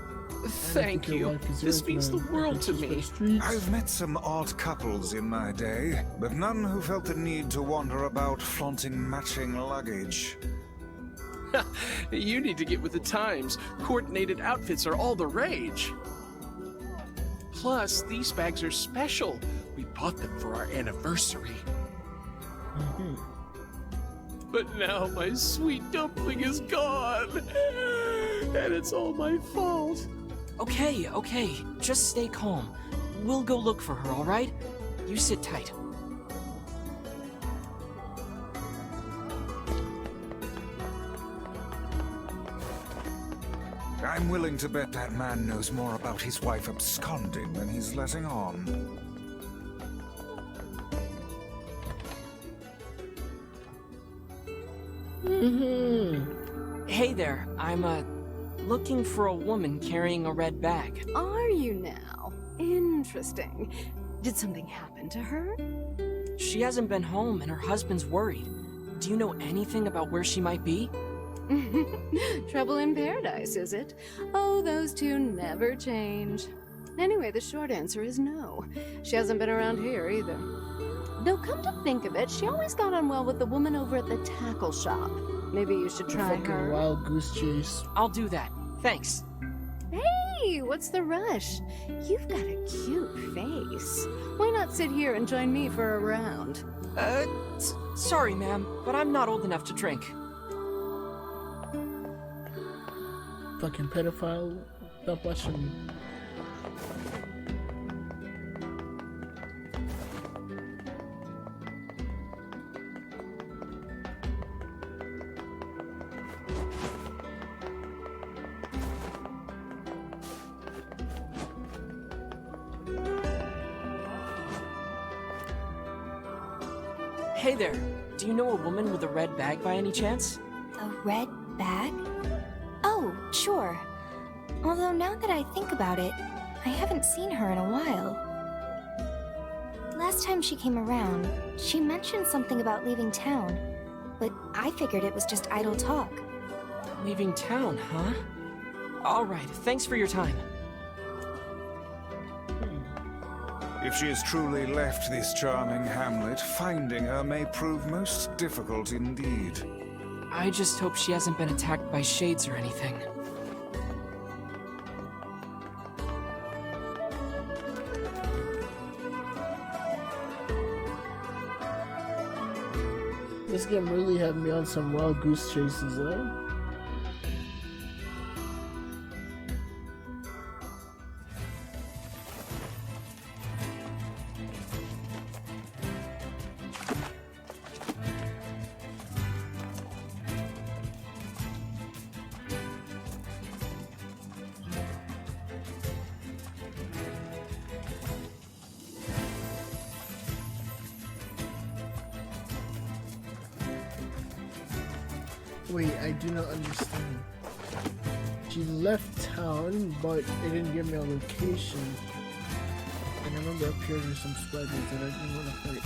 Thank you. This means the world to me. I've met some odd couples in my day, but none who felt the need to wander about flaunting matching luggage. You need to get with the times. Coordinated outfits are all the rage. Plus, these bags are special. We bought them for our anniversary. But now my sweet dumpling is gone. And it's all my fault. Okay, just stay calm. We'll go look for her, alright? You sit tight. I'm willing to bet that man knows more about his wife absconding than he's letting on. Hey there, I'm, looking for a woman carrying a red bag. Are you now? Interesting. Did something happen to her? She hasn't been home and her husband's worried. Do you know anything about where she might be? Trouble in paradise, is it? Oh, those two never change. Anyway, the short answer is no. She hasn't been around here either. Though come to think of it, she always got on well with the woman over at the tackle shop. Maybe you should try her. Wild goose chase. I'll do that. Thanks. Hey, what's the rush? You've got a cute face. Why not sit here and join me for a round? Sorry, ma'am, but I'm not old enough to drink. Fucking pedophile. Stop watching. Hey there, do you know a woman with a red bag by any chance? A red bag? Oh, sure. Although now that I think about it, I haven't seen her in a while. Last time she came around, she mentioned something about leaving town, but I figured it was just idle talk. Leaving town, huh? Alright, thanks for your time. If she has truly left this charming hamlet, finding her may prove most difficult indeed. I just hope she hasn't been attacked by shades or anything. This game really had me on some wild goose chases, though. Wait, I do not understand. She left town, but it didn't give me a location. And I remember up here there's some spiders that I didn't want to fight.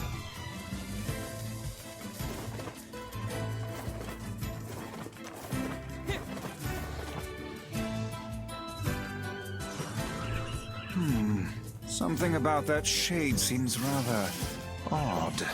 Something about that shade seems rather odd.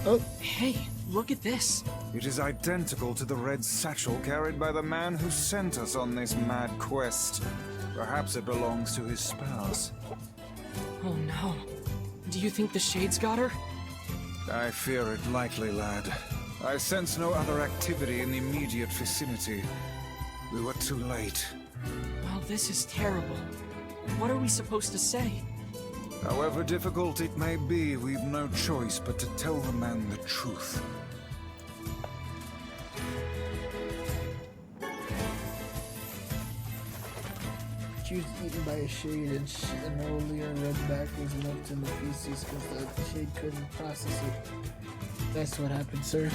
Oh. Hey, look at this. It is identical to the red satchel carried by the man who sent us on this mad quest. Perhaps it belongs to his spouse. Oh no. Do you think the shades got her? I fear it likely, lad. I sense no other activity in the immediate vicinity. We were too late. Well, this is terrible. What are we supposed to say? However difficult it may be, we've no choice but to tell the man the truth. She was eaten by a shade, and only her red back was melted in the feces because the shade couldn't process it. That's what happened, sir.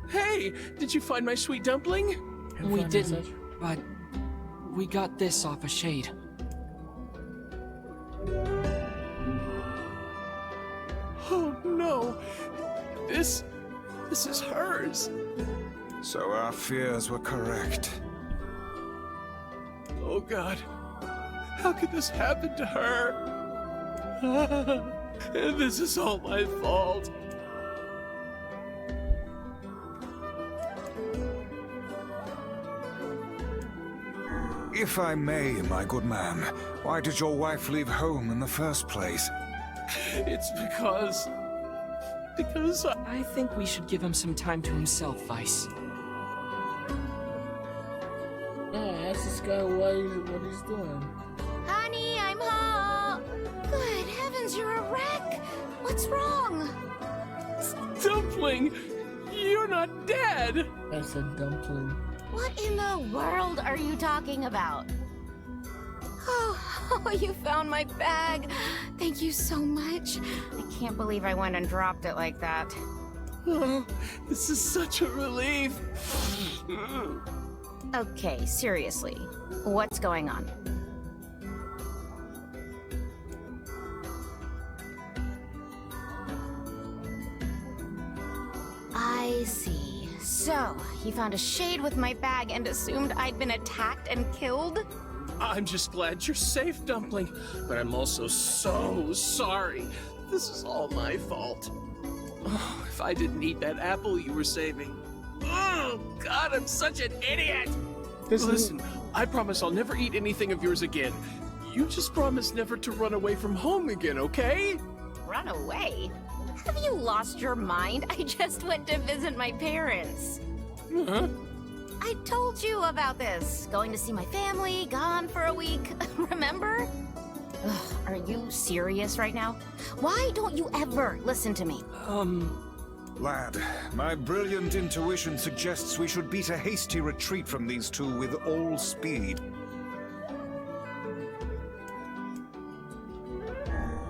Hey, did you find my sweet dumpling? We didn't, but we got this off a shade. Oh no, this is hers. So our fears were correct. Oh God, how could this happen to her? And this is all my fault. If I may, my good man, why did your wife leave home in the first place? It's because I think we should give him some time to himself, Vice. Yeah, ask this guy what he's doing. Honey, I'm home. Good heavens, you're a wreck. What's wrong? Dumpling, you're not dead. That's a dumpling. What in the world are you talking about? Oh, you found my bag. Thank you so much. I can't believe I went and dropped it like that. Oh, this is such a relief. Okay, seriously. What's going on? I see. So, you found a shade with my bag and assumed I'd been attacked and killed? I'm just glad you're safe, Dumpling, but I'm also so sorry. This is all my fault. Oh, if I didn't eat that apple you were saving. Oh, God, I'm such an idiot! Listen, I promise I'll never eat anything of yours again. You just promise never to run away from home again, okay? Run away? Have you lost your mind? I just went to visit my parents. Huh? I told you about this. Going to see my family, gone for a week. Remember? Ugh, are you serious right now? Why don't you ever listen to me? Lad, my brilliant intuition suggests we should beat a hasty retreat from these two with all speed.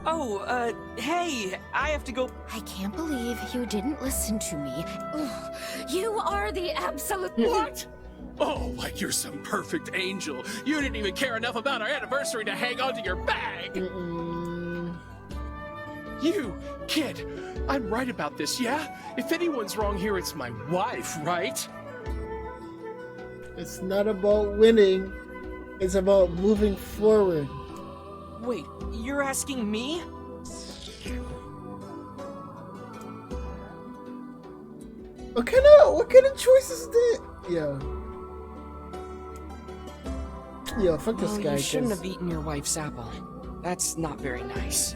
Oh, hey, I have to go. I can't believe you didn't listen to me. Ugh, you are the absolute... What? Oh, like you're some perfect angel. You didn't even care enough about our anniversary to hang on to your bag. You, kid, I'm right about this, yeah? If anyone's wrong here, it's my wife, right? It's not about winning. It's about moving forward. Wait, you're asking me? What kind of choice is that? Yo, fuck this guy. You shouldn't have eaten your wife's apple. That's not very nice.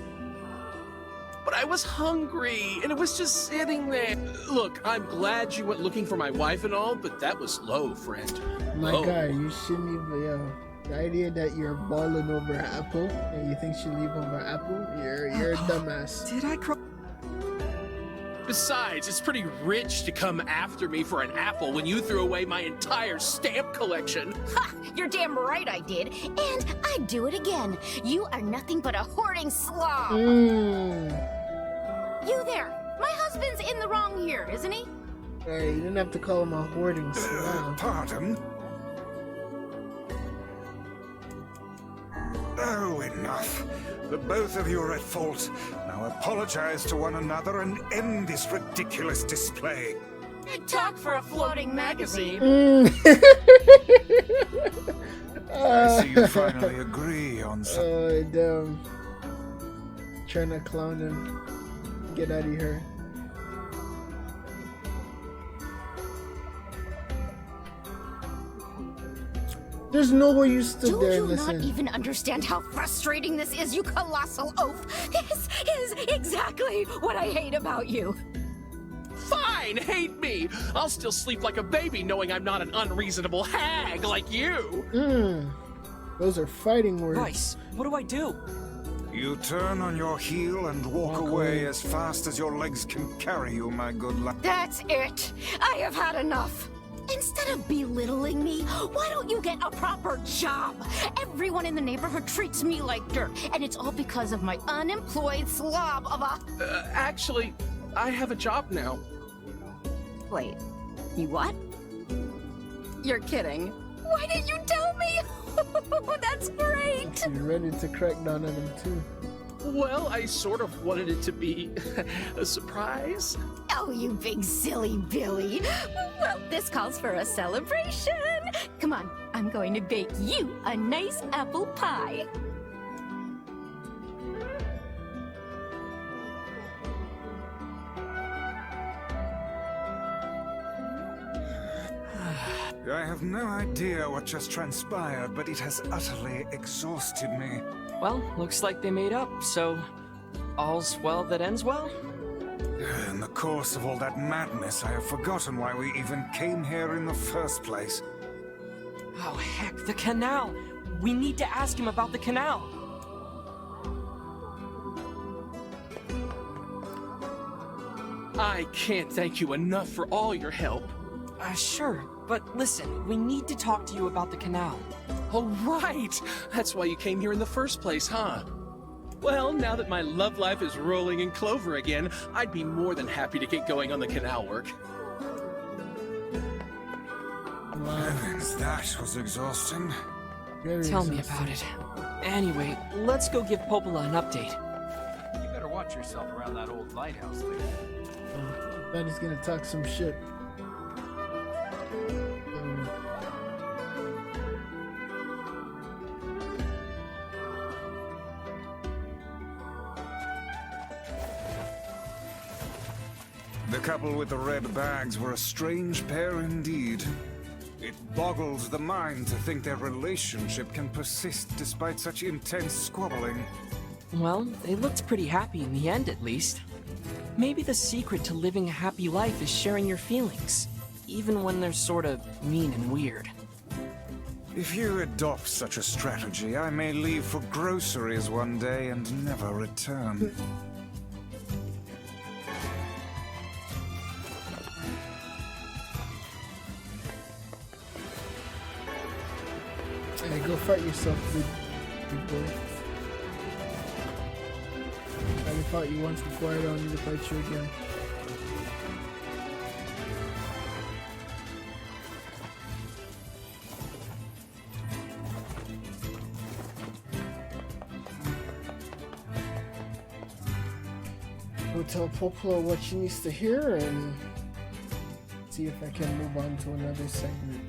But I was hungry, and it was just sitting there. Look, I'm glad you went looking for my wife and all, but that was low, friend. My Low. guy, you shouldn't even, the idea that you're balling over an apple and you think she'll leave over an apple, you're a dumbass. Did I cry? Besides, it's pretty rich to come after me for an apple when you threw away my entire stamp collection. Ha! You're damn right I did. And I'd do it again. You are nothing but a hoarding slob. You there. My husband's in the wrong here, isn't he? Hey, you didn't have to call him a hoarding slob. Pardon? Oh, enough. The both of you are at fault. Now apologize to one another and end this ridiculous display. Big talk for a floating magazine. I see you finally agree on something. Oh, damn. Trying to clown him. Get out of here. There's no way you stood there and Do you listened. not even understand how frustrating this is, you colossal oaf? This is exactly what I hate about you. Fine, hate me. I'll still sleep like a baby knowing I'm not an unreasonable hag like you. Those are fighting words. Rice, what do I do? You turn on your heel and walk away as fast as your legs can carry you, my good lad. That's it. I have had enough. Instead of belittling me, why don't you get a proper job? Everyone in the neighborhood treats me like dirt, and it's all because of my unemployed slob of a... Actually, I have a job now. Wait, you what? You're kidding. Why didn't you tell me? That's great. You're ready to crack down on him too. Well, I sort of wanted it to be a surprise. Oh, you big silly Billy. Well, this calls for a celebration. Come on, I'm going to bake you a nice apple pie. I have no idea what just transpired, but it has utterly exhausted me. Well, looks like they made up, so all's well that ends well? In the course of all that madness, I have forgotten why we even came here in the first place. Oh, heck, the canal! We need to ask him about the canal! I can't thank you enough for all your help. Sure, but listen, we need to talk to you about the canal. Oh, right! That's why you came here in the first place, huh? Well, now that my love life is rolling in clover again, I'd be more than happy to get going on the canal work. Heavens, that was exhausting. Tell me about it. Anyway, let's go give Popola an update. You better watch yourself around that old lighthouse later. I bet he's gonna talk some shit. The couple with the red bags were a strange pair indeed. It boggles the mind to think their relationship can persist despite such intense squabbling. Well, they looked pretty happy in the end, at least. Maybe the secret to living a happy life is sharing your feelings, even when they're sort of mean and weird. If you adopt such a strategy, I may leave for groceries one day and never return. Hey, go fight yourself, big boy. I fought you once before, I don't need to fight you again. Go tell Popola what she needs to hear and see if I can move on to another segment.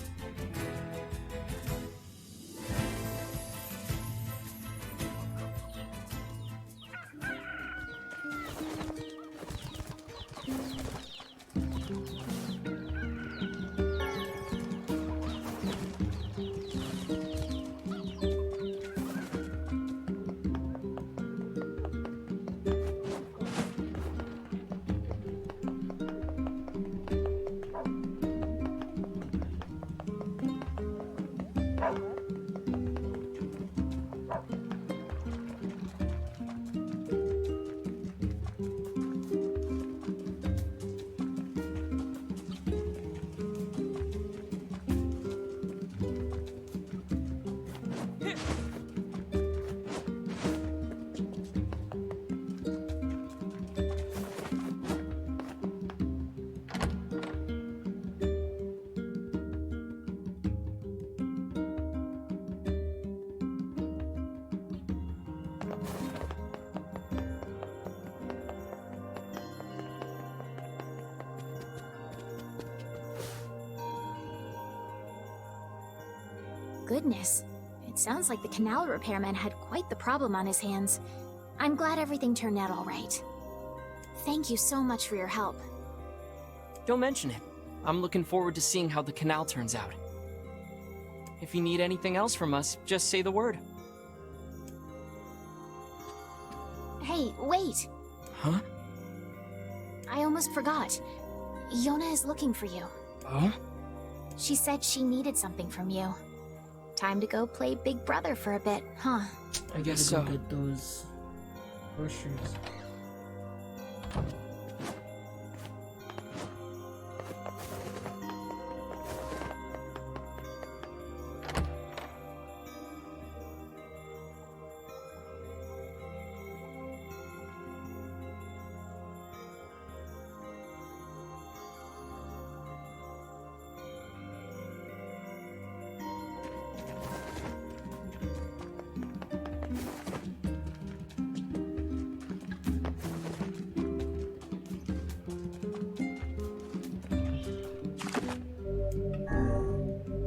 goodness. It sounds like the canal repairman had quite the problem on his hands. I'm glad everything turned out all right. Thank you so much for your help. Don't mention it. I'm looking forward to seeing how the canal turns out. If you need anything else from us, just say the word. Hey, wait! Huh? I almost forgot. Yona is looking for you. Oh? She said she needed something from you. Time to go play Big Brother for a bit, huh? I guess Gotta so. go get those groceries.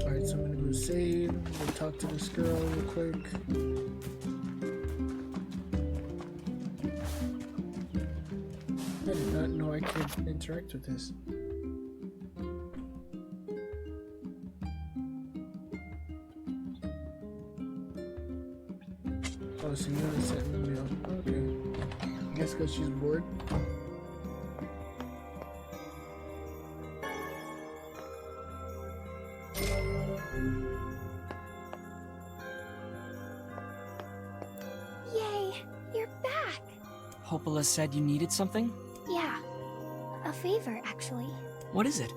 Alright, so I'm gonna go save, go talk to this girl real quick. I did not know I could interact with this. Oh, so you know sent an email. Okay. I guess because she's bored. Yay, you're back. Popola said you needed something? Yeah, a favor, actually. What is it?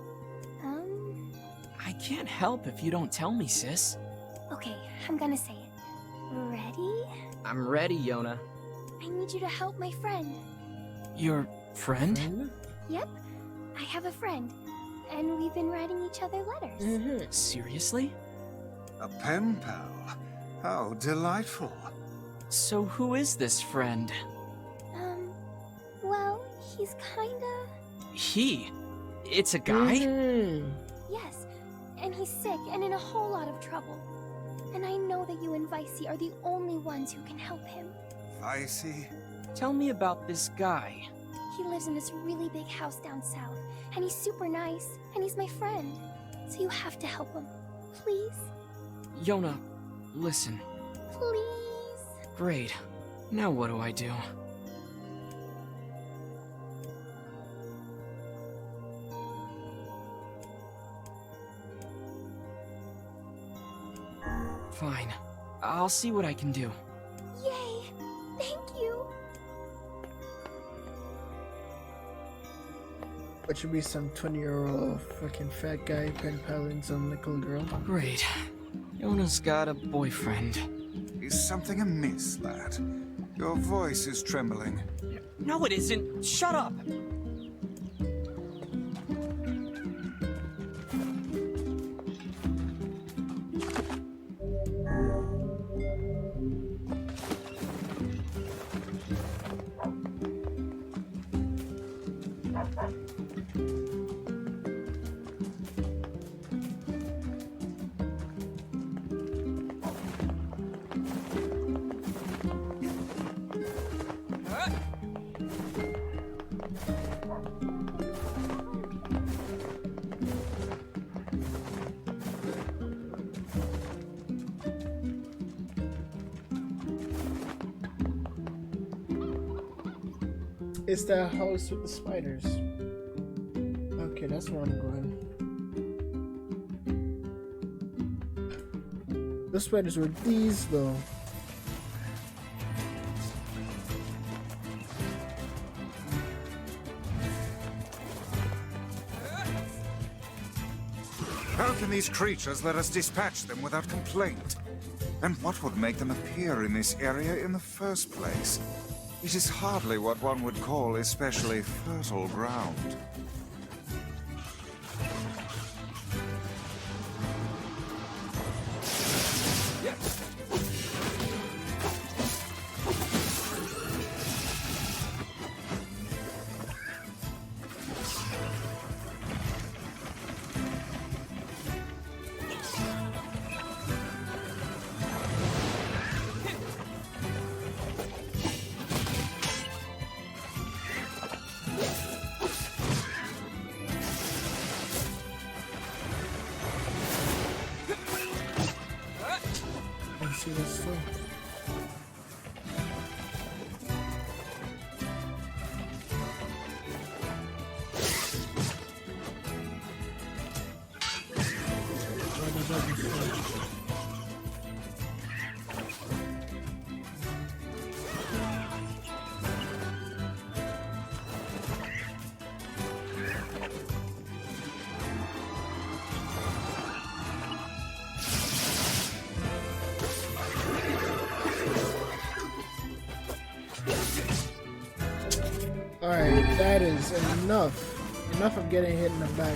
Um, I can't help if you don't tell me, sis. okay, I'm gonna say it. Ready? I'm ready, Yona. I need you to help my friend. Your friend? Yep, I have a friend, and we've been writing each other letters. Seriously? A pen pal. How delightful. So who is this friend? Well, he's kinda... He? It's a guy? Yes, and he's sick and in a whole lot of trouble. And I know that you and Vicey are the only ones who can help him. Vicey? Tell me about this guy. He lives in this really big house down south, and he's super nice, and he's my friend. So you have to help him. Please? Yona, listen. Please? Great. Now what do I do? Fine. I'll see what I can do. Yay! Thank you! What should be some 20-year-old fucking fat guy pen paling some little girl? Great. Yona's got a boyfriend. Is something amiss, lad? Your voice is trembling. No, it isn't. Shut up! It's the house with the spiders. Okay, that's where I'm going. The spiders were these though. How can these creatures let us dispatch them without complaint? And what would make them appear in this area in the first place? It is hardly what one would call especially fertile ground. That is enough. Enough of getting hit in the back.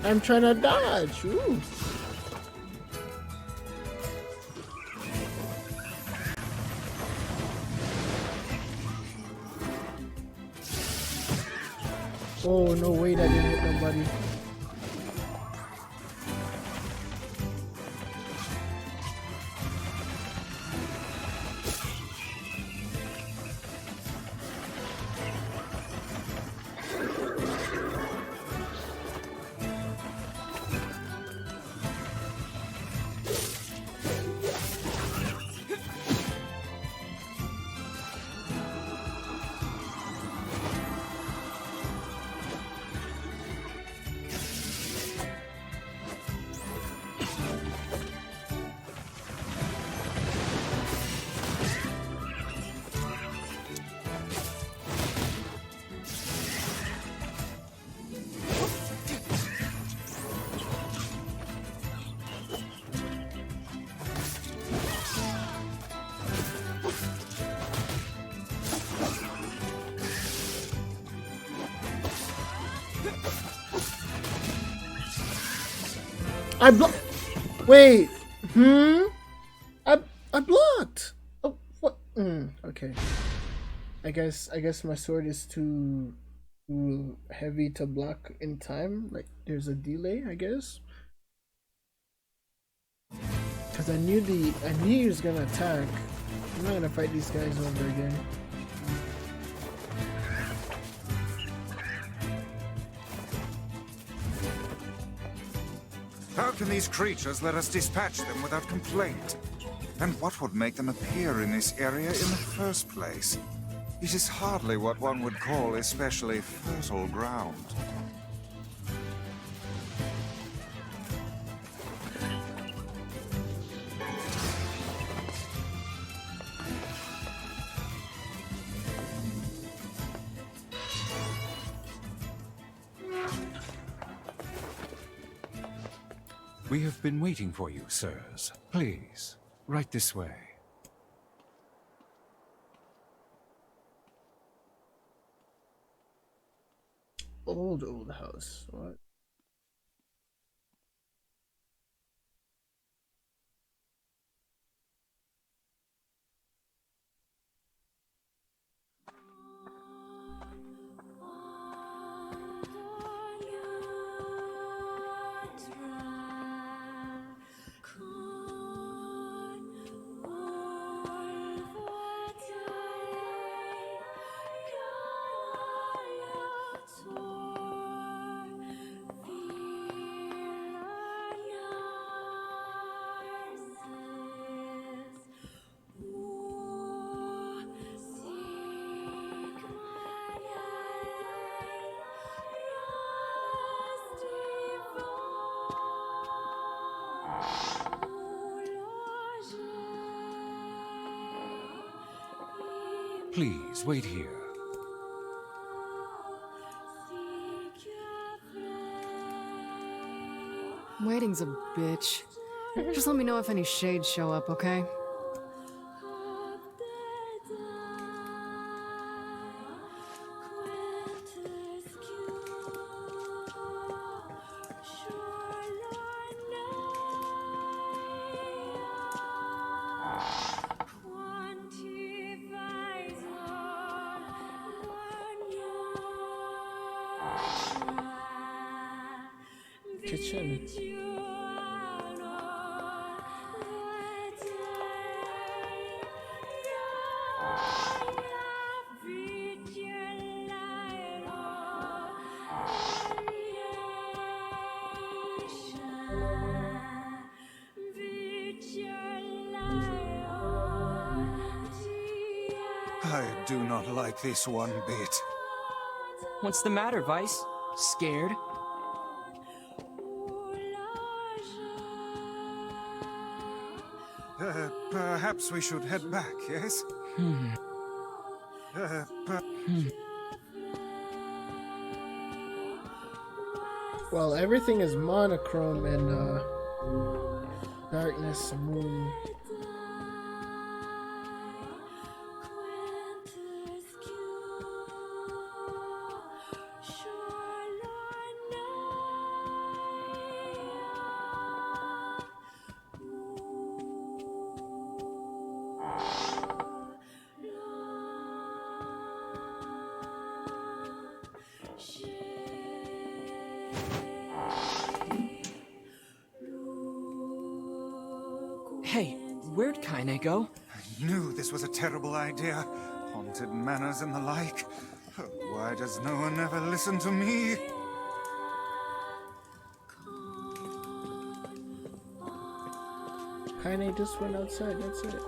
I'm trying to dodge. Ooh. Oh, no way, that didn't hit nobody. I blocked. Wait. I blocked. Oh, what? Okay. I guess my sword is too heavy to block in time. Like there's a delay, I guess. Cause I knew he was gonna attack. I'm not gonna fight these guys over again. How can these creatures let us dispatch them without complaint? And what would make them appear in this area in the first place? It is hardly what one would call especially fertile ground. We have been waiting for you, sirs. Please, right this way. Old house. What? Please, wait here. Waiting's a bitch. Just let me know if any shades show up, okay? kitchen. I do not like this one bit. What's the matter, Vice? Scared? Perhaps we should head back, yes? Well, everything is monochrome and darkness, moon. Hey, where'd Kaine go? I knew this was a terrible idea. Haunted manors and the like. Why does no one ever listen to me? Kaine just went outside, that's it.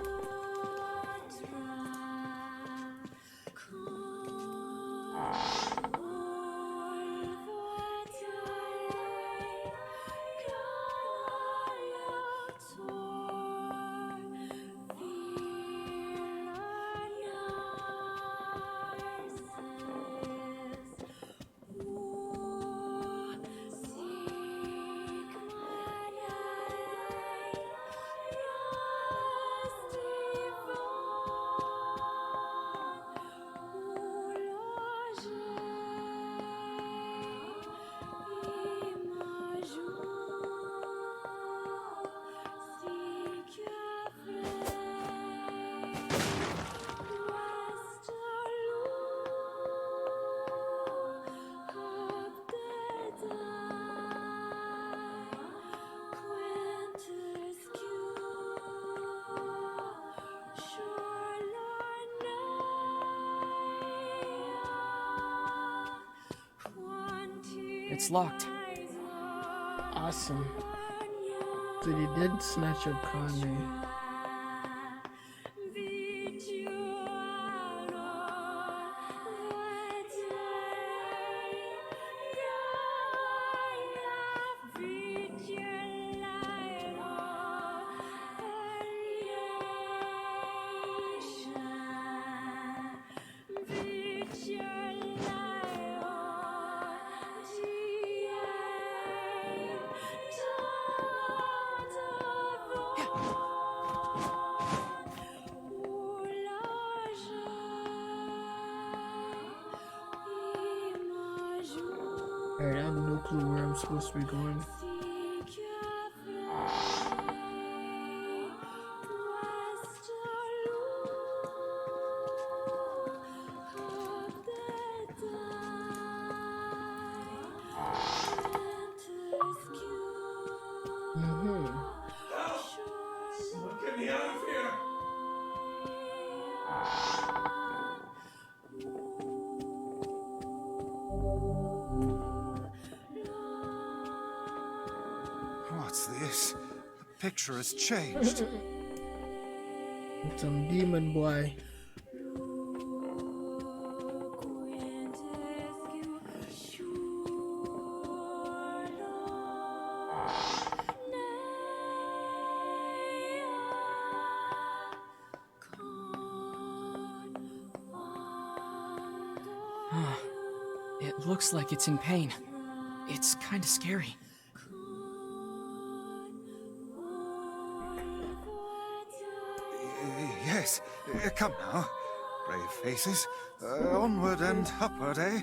It's locked. Awesome. So he did snatch up Kanye. Alright, I have no clue where I'm supposed to be going. Get me out of here! What's this? The picture has changed. Some demon boy. It looks like it's in pain. It's kind of scary. Yes, come now. Brave faces. Onward and upward, eh?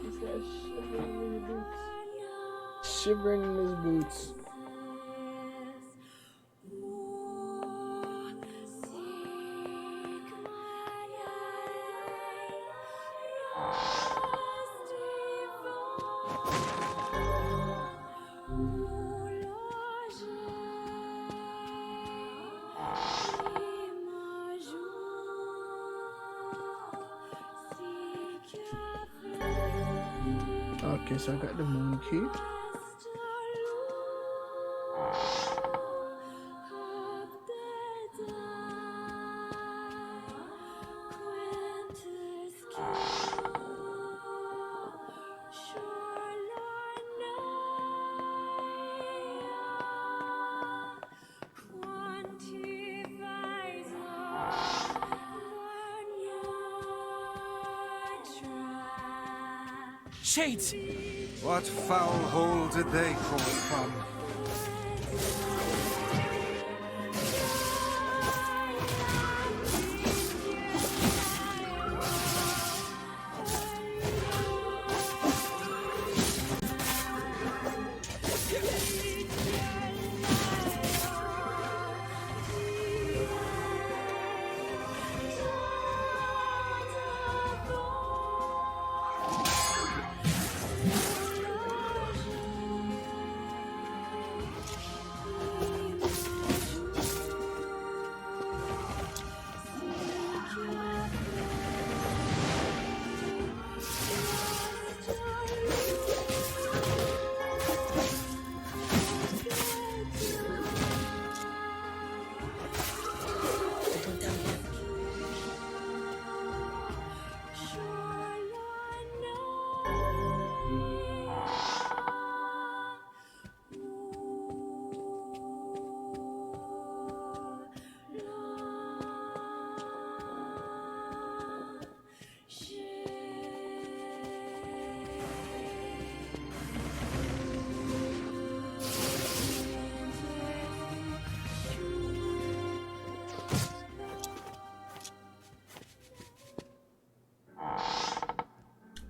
He's got shivering in his boots. Shivering in his boots. Okay, so I got the moon key. Shades! What foul hole did they fall from?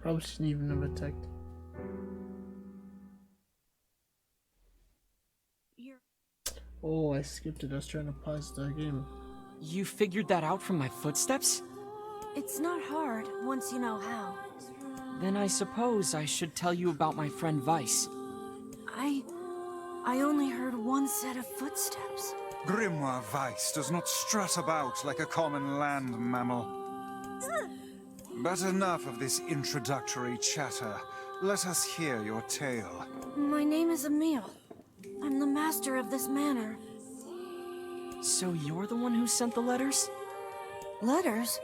Probably shouldn't even have attacked. Oh, I skipped it. I was trying to pause the game. You figured that out from my footsteps? It's not hard once you know how. Then I suppose I should tell you about my friend Vice. I only heard one set of footsteps. Grimoire Weiss does not strut about like a common land mammal. But enough of this introductory chatter. Let us hear your tale. My name is Emil. I'm the master of this manor. So you're the one who sent the letters? Letters?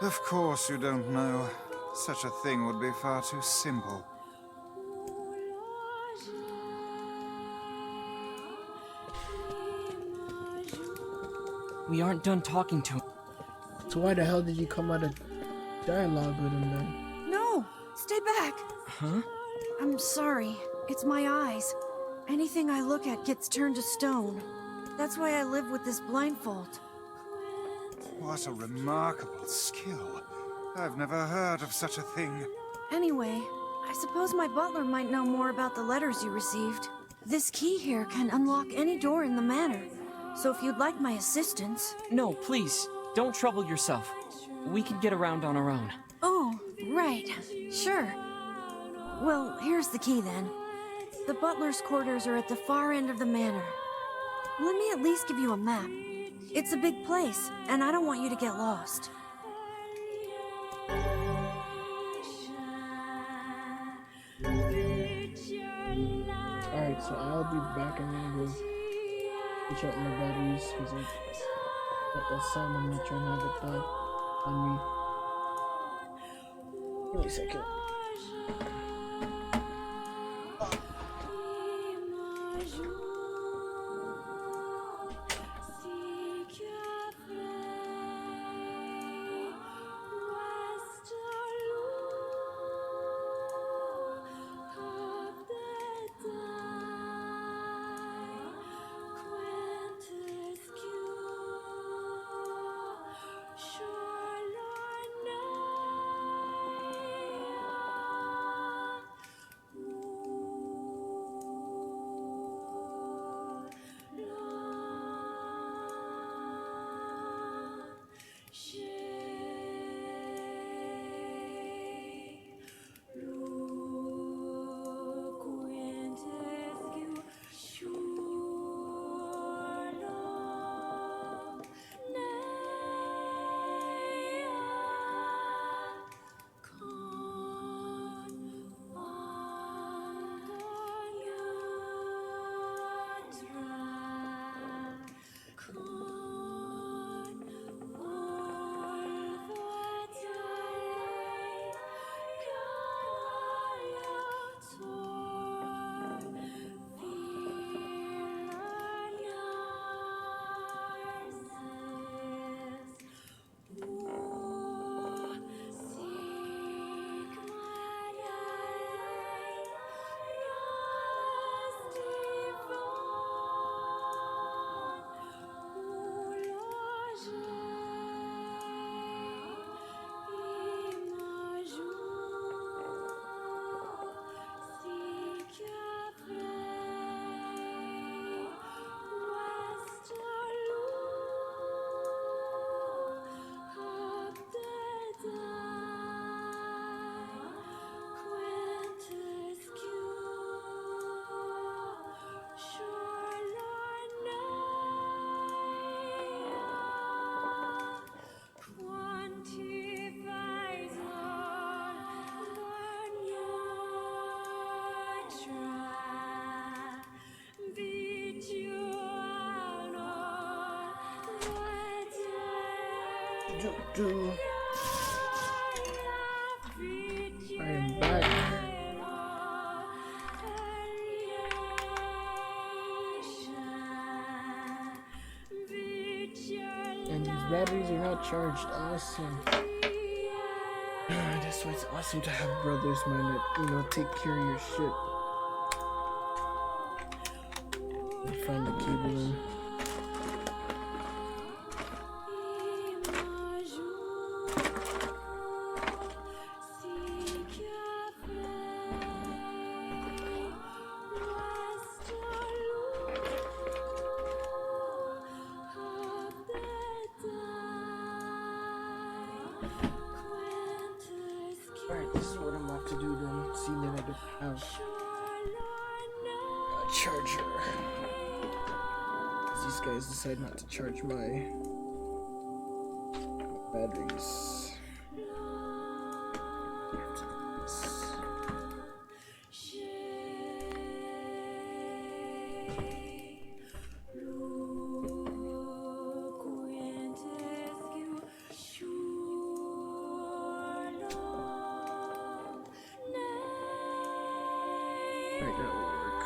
Of course you don't know. Such a thing would be far too simple. We aren't done talking to him. So why the hell did you come out of dialogue with him then? No! Stay back! Huh? I'm sorry. It's my eyes. Anything I look at gets turned to stone. That's why I live with this blindfold. What a remarkable skill. I've never heard of such a thing. Anyway, I suppose my butler might know more about the letters you received. This key here can unlock any door in the manor. So if you'd like my assistance... No, please. Don't trouble yourself. We can get around on our own. Oh, right. Sure. Well, here's the key then. The butler's quarters are at the far end of the manor. Let me at least give you a map. It's a big place, and I don't want you to get lost. Alright, so I'll be back. I'm gonna go switch out my batteries because I got that sound. I'm not trying to have it die on me. Give me a second. I am back. And these batteries are not charged. Awesome. That's why it's awesome to have brothers, man, that, take care of your shit. Find the cable in. Alright, this is what I'm about to do then, seeing that I don't have a charger. These guys decide not to charge my batteries. Right, that will work.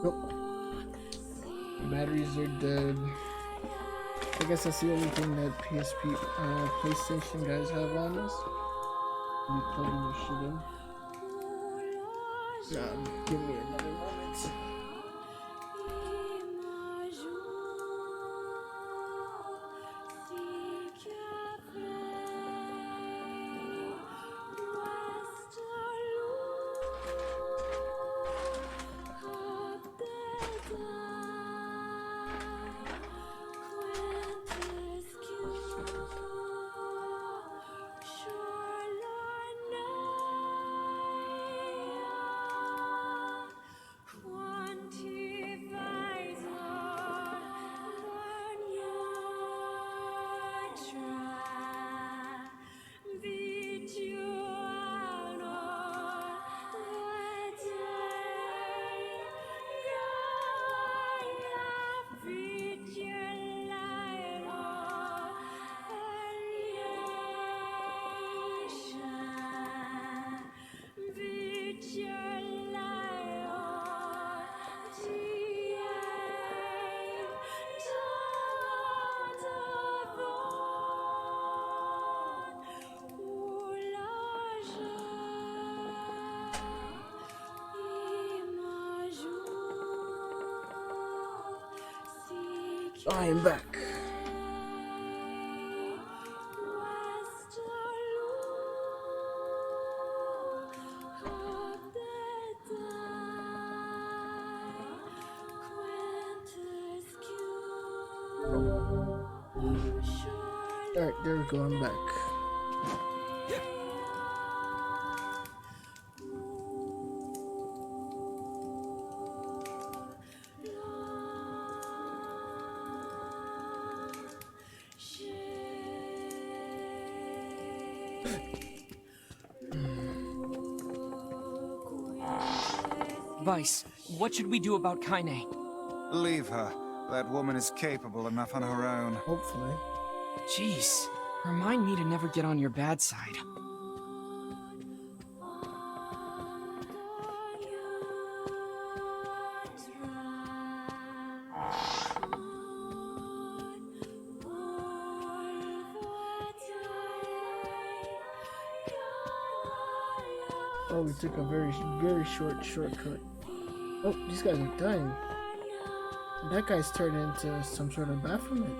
Nope. Batteries are dead. I guess that's the only thing that PlayStation guys have on us. You plugging your shit in. Give me another moment. I am back. Alright, there we go, I'm back. Vice, what should we do about Kaine? Leave her. That woman is capable enough on her own. Hopefully. Jeez, remind me to never get on your bad side. Oh, we took a very, very short shortcut. Oh, these guys are dying. That guy's turned into some sort of Baphomet.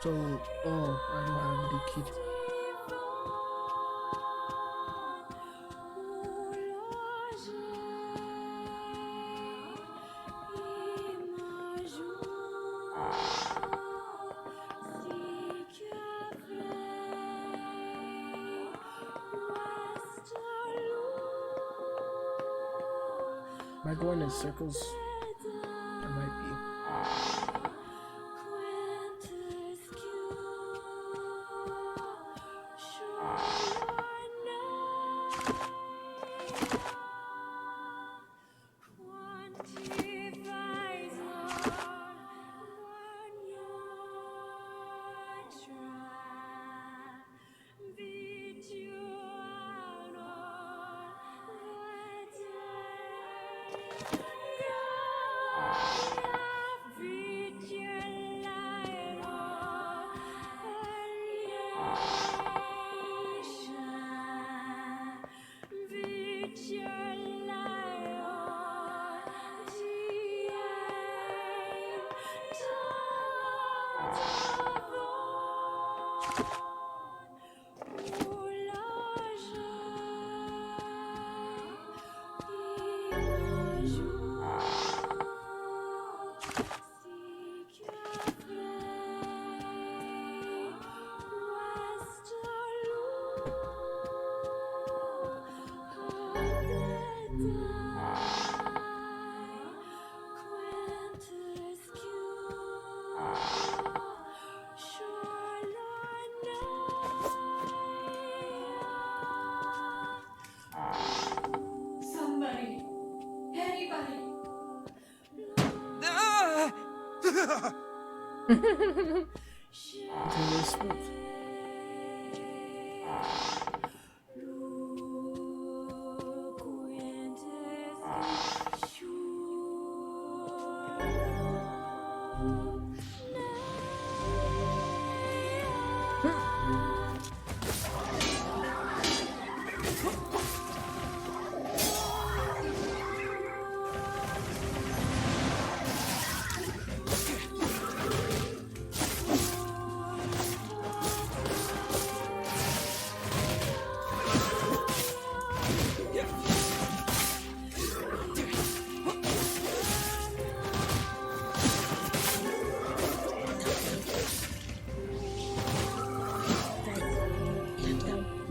So, oh, I don't have the key. Am I going in circles? I might be. Taylor Swift.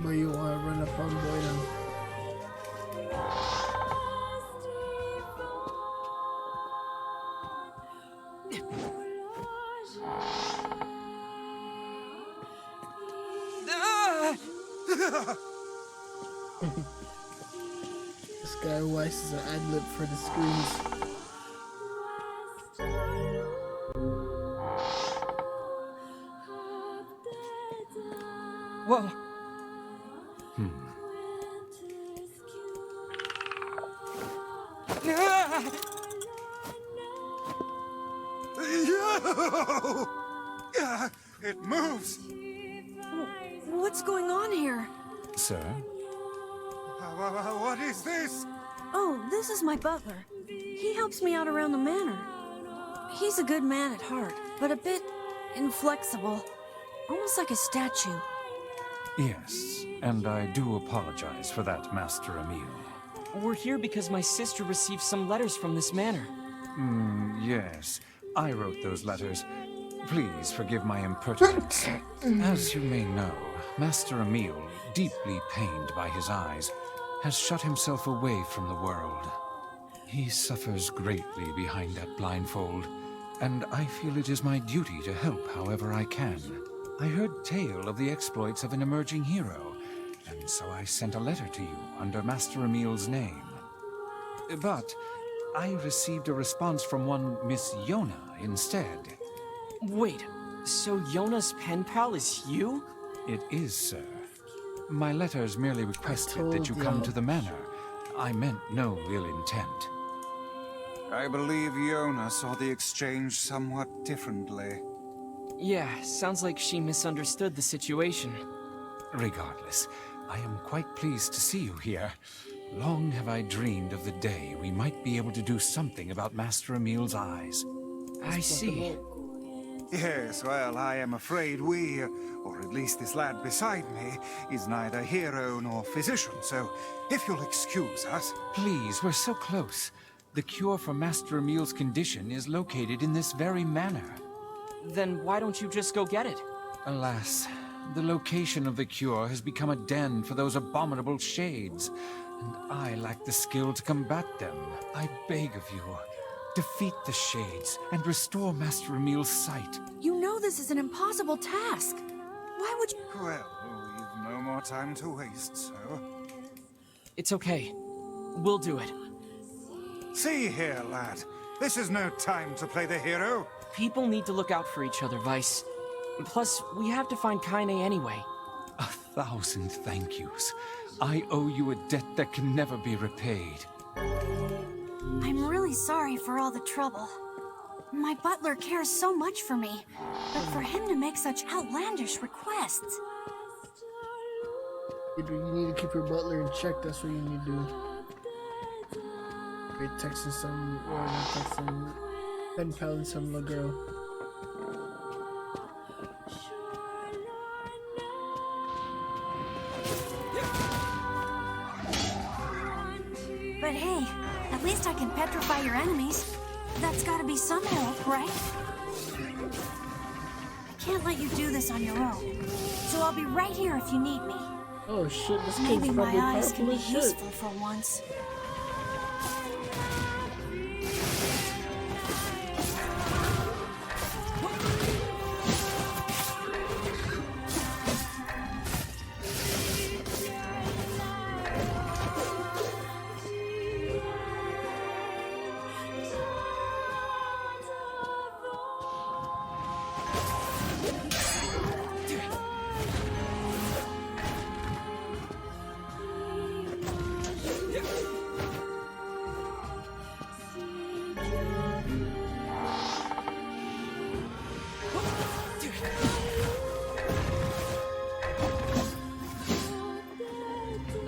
But you want to run up on boy now. This guy Weiss is an ad-lib for the screens. Whoa. It moves! What's going on here? Sir? What is this? Oh, this is my butler. He helps me out around the manor. He's a good man at heart, but a bit inflexible. Almost like a statue. Yes, and I do apologize for that, Master Emil. We're here because my sister received some letters from this manor. Yes, I wrote those letters. Please forgive my impertinence. As you may know, Master Emil, deeply pained by his eyes, has shut himself away from the world. He suffers greatly behind that blindfold, and I feel it is my duty to help however I can. I heard tale of the exploits of an emerging hero, and so I sent a letter to you under Master Emil's name. But I received a response from one Miss Yona instead. Wait, so Yona's pen pal is you? It is, sir. My letters merely requested that you come to the manor. I meant no ill intent. I believe Yona saw the exchange somewhat differently. Yeah, sounds like she misunderstood the situation. Regardless, I am quite pleased to see you here. Long have I dreamed of the day we might be able to do something about Master Emil's eyes. I see. Yes, well, I am afraid we, or at least this lad beside me, is neither hero nor physician, so if you'll excuse us... Please, we're so close. The cure for Master Emil's condition is located in this very manor. Then why don't you just go get it? Alas, the location of the cure has become a den for those abominable shades. and I lack the skill to combat them. I beg of you, defeat the Shades and restore Master Emil's sight. You know this is an impossible task. Why would you... Well, we've no more time to waste, so... It's okay. We'll do it. See here, lad. This is no time to play the hero. People need to look out for each other, Vice. Plus, we have to find Kaine anyway. 1,000 thank yous. I owe you a debt that can never be repaid. I'm really sorry for all the trouble. My butler cares so much for me, but for him to make such outlandish requests... You need to keep your butler in check, that's what you need to do. Great texting some, or not texting, pen paling some little girl. But hey, at least I can petrify your enemies. That's gotta be some help, right? I can't let you do this on your own, so I'll be right here if you need me. Oh shit, this kid's Maybe my probably eyes can powerful be as shit. useful for once.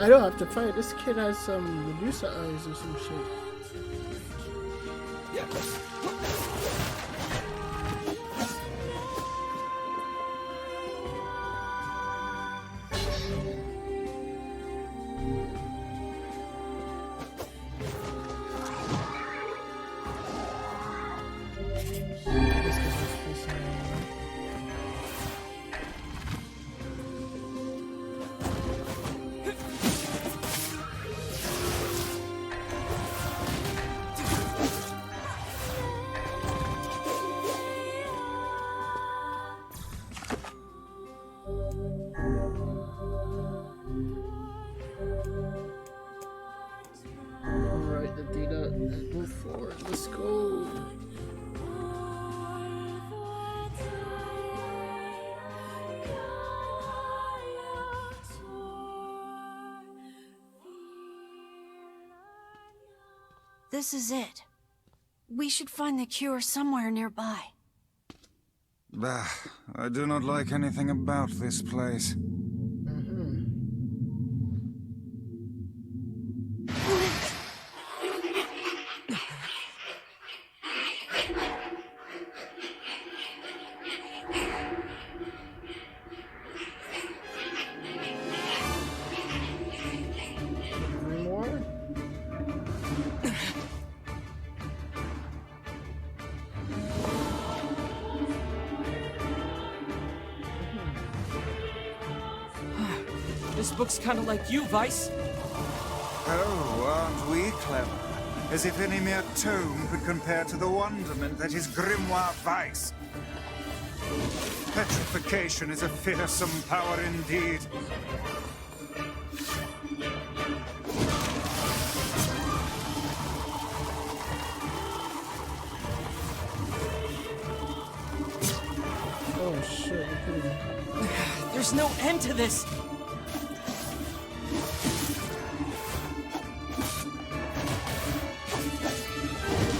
I don't have to fight. This kid has some Medusa eyes or some shit. Alright, the data, move forward, let's go. This is it. We should find the cure somewhere nearby. Bah, I do not like anything about this place. This book's kind of like you, Vice. Oh, aren't we clever? As if any mere tome could compare to the wonderment that is Grimoire Vice. Petrification is a fearsome power indeed. Oh shit, There's no end to this.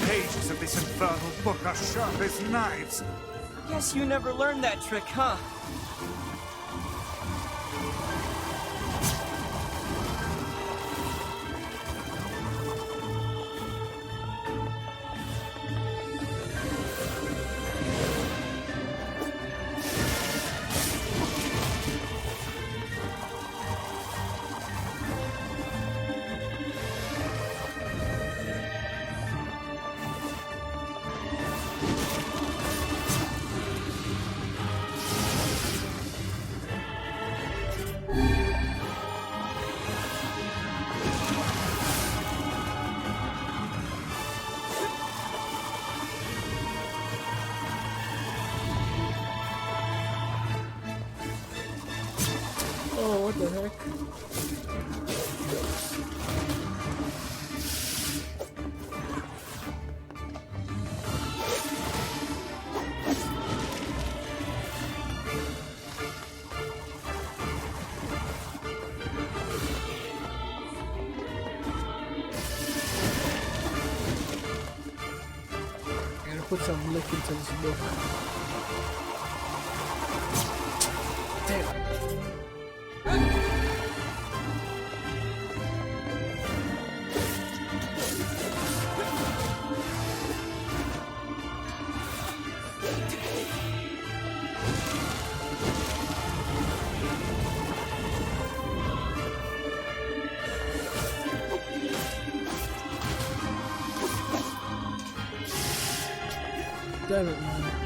Pages of this infernal book are sharp as knives. Guess you never learned that trick, huh? put some lick into this book. Damn. Damn it, man.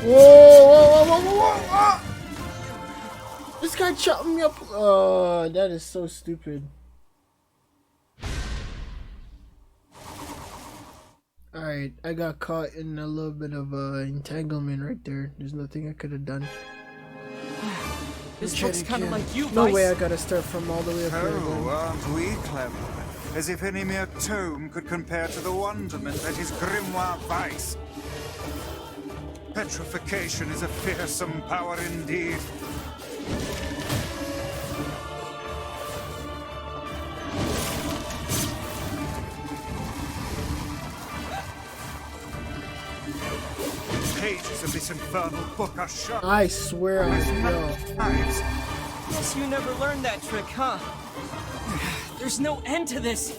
Whoa, whoa, whoa, whoa, whoa, whoa. This guy chopped me up. Oh, that is so stupid. Alright, I got caught in a little bit of entanglement right there. There's nothing I could have done. This looks kind of like you, No Vice. way I gotta start from all the way up here again. Oh, aren't we clever? As if any mere tome could compare to the wonderment that is Grimoire Vice. Petrification is a fearsome power indeed. Pages of this infernal book are shut. I swear I know. Guess you never learned that trick, huh? There's no end to this.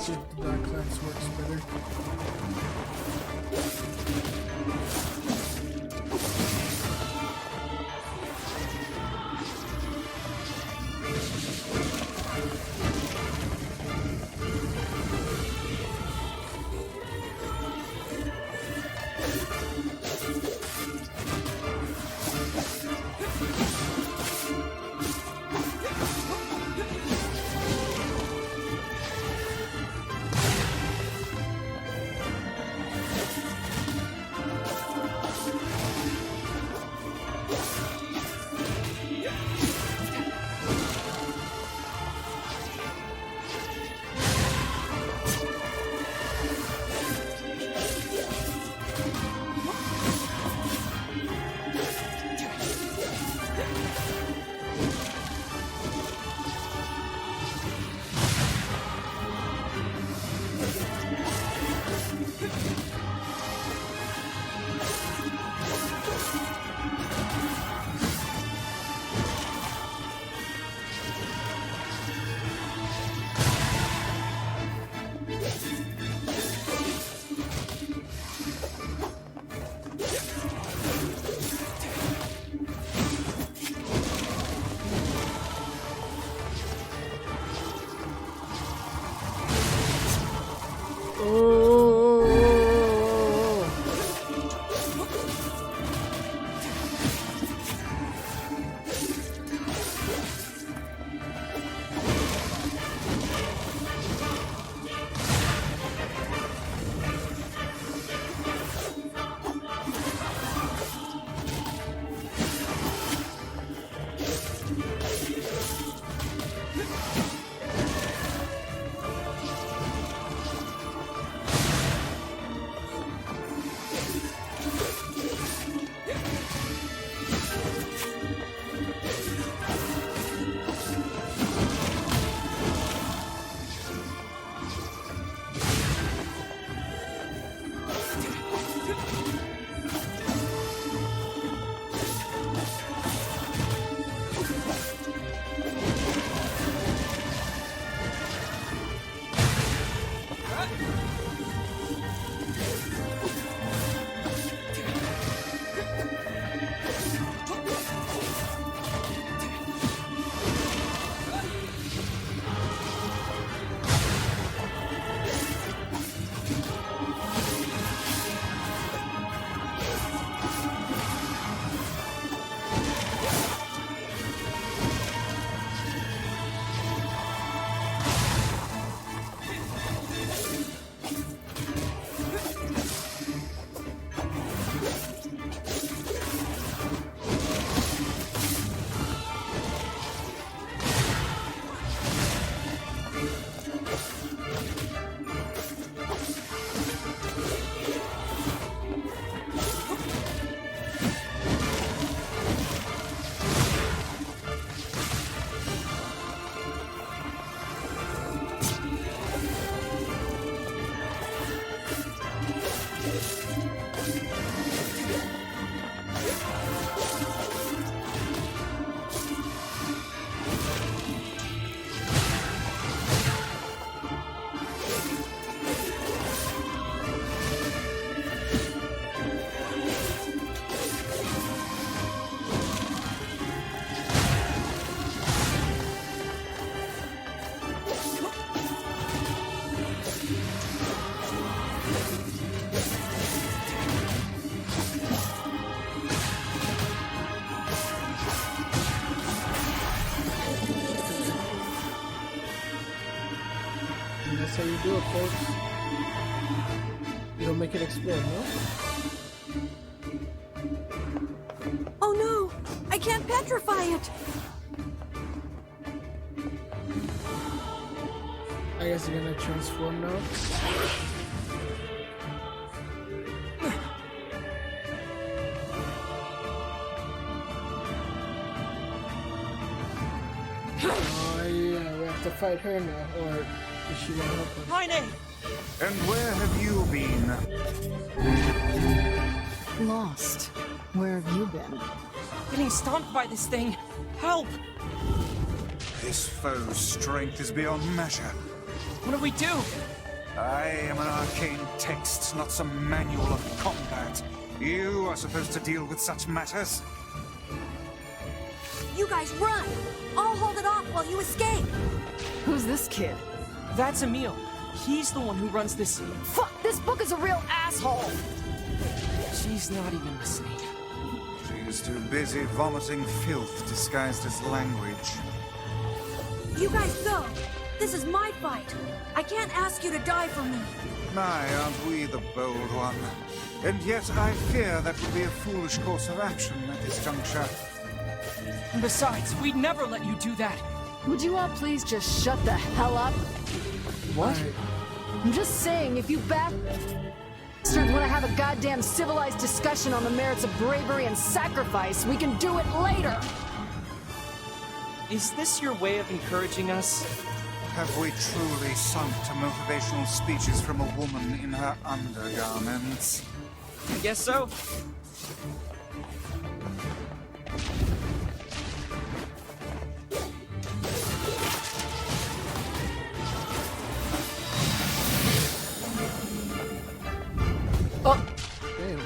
See if the dark class works better. how you do it, folks. You don't make it explode, no? Oh no! I can't petrify it! I guess you're gonna transform now. Oh yeah, we have to fight her now, or is she gonna help us? Heine! And where have you been? Lost. Where have you been? Getting stomped by this thing. Help! This foe's strength is beyond measure. What do we do? I am an arcane text, not some manual of combat. You are supposed to deal with such matters. You guys run! I'll hold it off while you escape! Who's this kid? That's Emil. He's the one who runs this. Fuck! This book is a real asshole! She's not even listening. She's too busy vomiting filth disguised as language. You guys go! This is my fight! I can't ask you to die for me! My, aren't we the bold one? And yet I fear that would be a foolish course of action at this juncture. And besides, we'd never let you do that. Would you all please just shut the hell up? What? I'm just saying, if you bastards want to have a goddamn civilized discussion on the merits of bravery and sacrifice, we can do it later! Is this your way of encouraging us? Have we truly sunk to motivational speeches from a woman in her undergarments? I guess so. Oh! Damn.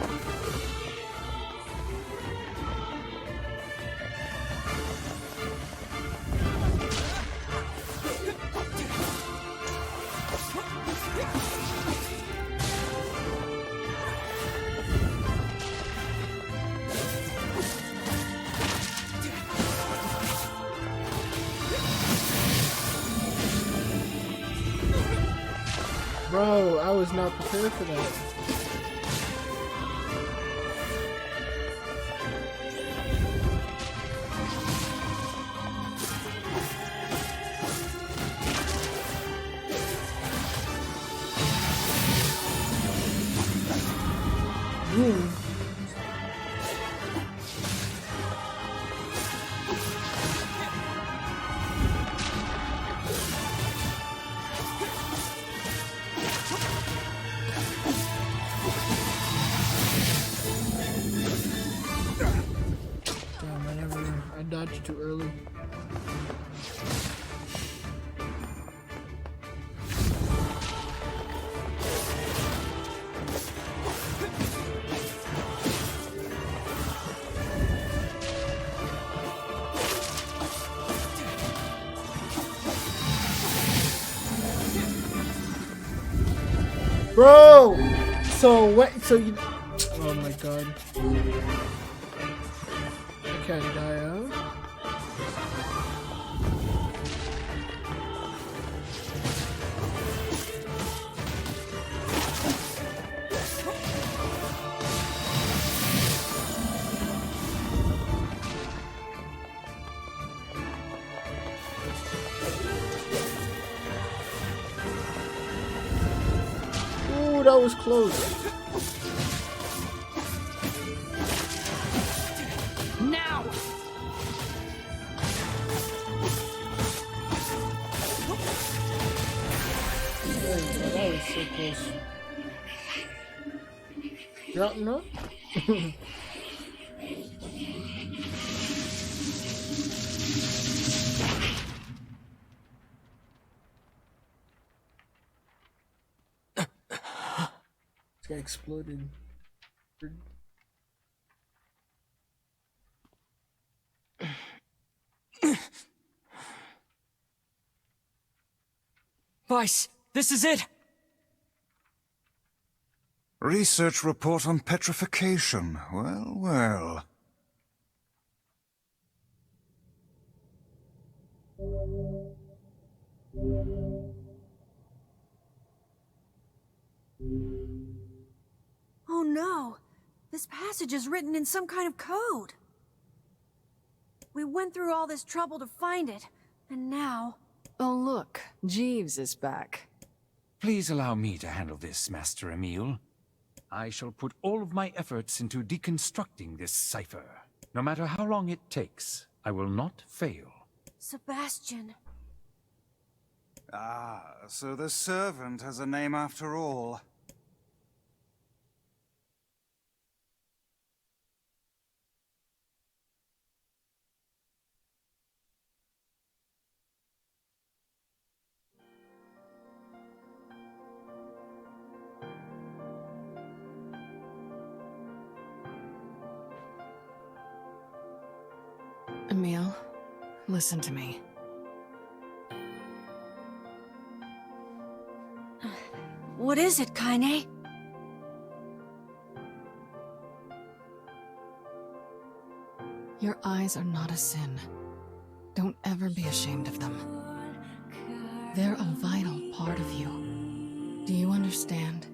Bro, I was not prepared for that. Damn, I dodged too early. Bro! So what? So you? Oh my god! I can't die, huh? Ooh, that was close. Now! That was so close. Drop no? This guy exploded. Vice, this is it! Research report on petrification. Well, well. This passage is written in some kind of code. We went through all this trouble to find it, and now... Oh look, Jeeves is back. Please allow me to handle this, Master Emil. I shall put all of my efforts into deconstructing this cipher. No matter how long it takes, I will not fail. Sebastian. Ah, so the servant has a name after all. Emil, listen to me. What is it, Kaine? Your eyes are not a sin. Don't ever be ashamed of them. They're a vital part of you. Do you understand?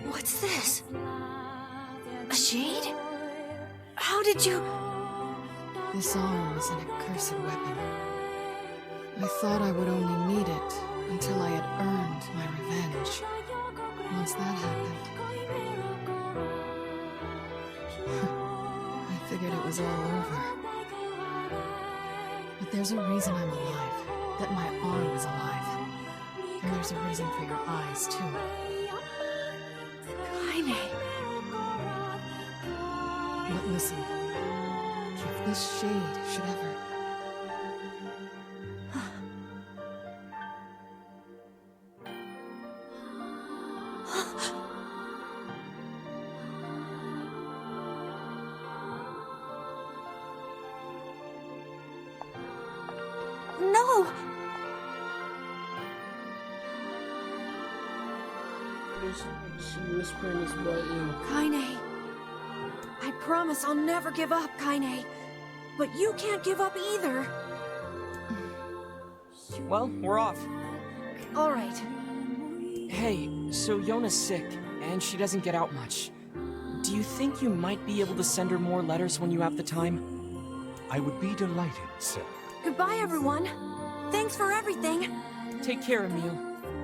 What's this? A shade? How did you... This arm is an accursed weapon. I thought I would only need it until I had earned my revenge. Once that happened, I figured it was all over. But there's a reason I'm alive, that my arm is alive. And there's a reason for your eyes, too. Kaine. But listen, if this shade should ever... No! She whispering this about you. Kaine. I promise I'll never give up, Kaine. But you can't give up either. Well, we're off. All right. Hey, so Yona's sick, and she doesn't get out much. Do you think you might be able to send her more letters when you have the time? I would be delighted, sir. Goodbye, everyone. Thanks for everything. Take care, Emil.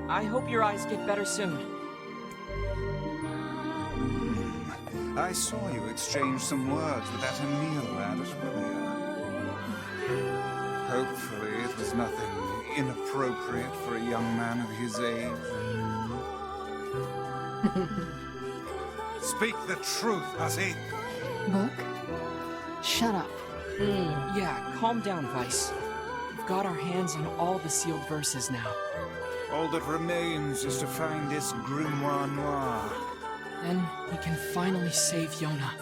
I hope your eyes get better soon. I saw you exchange some words with that Emil lad earlier. Hopefully it was nothing inappropriate for a young man of his age. Speak the truth, hussy. Book? Shut up. Yeah, calm down, Vice. We've got our hands on all the sealed verses now. All that remains is to find this grimoire noir. Then we can finally save Yona.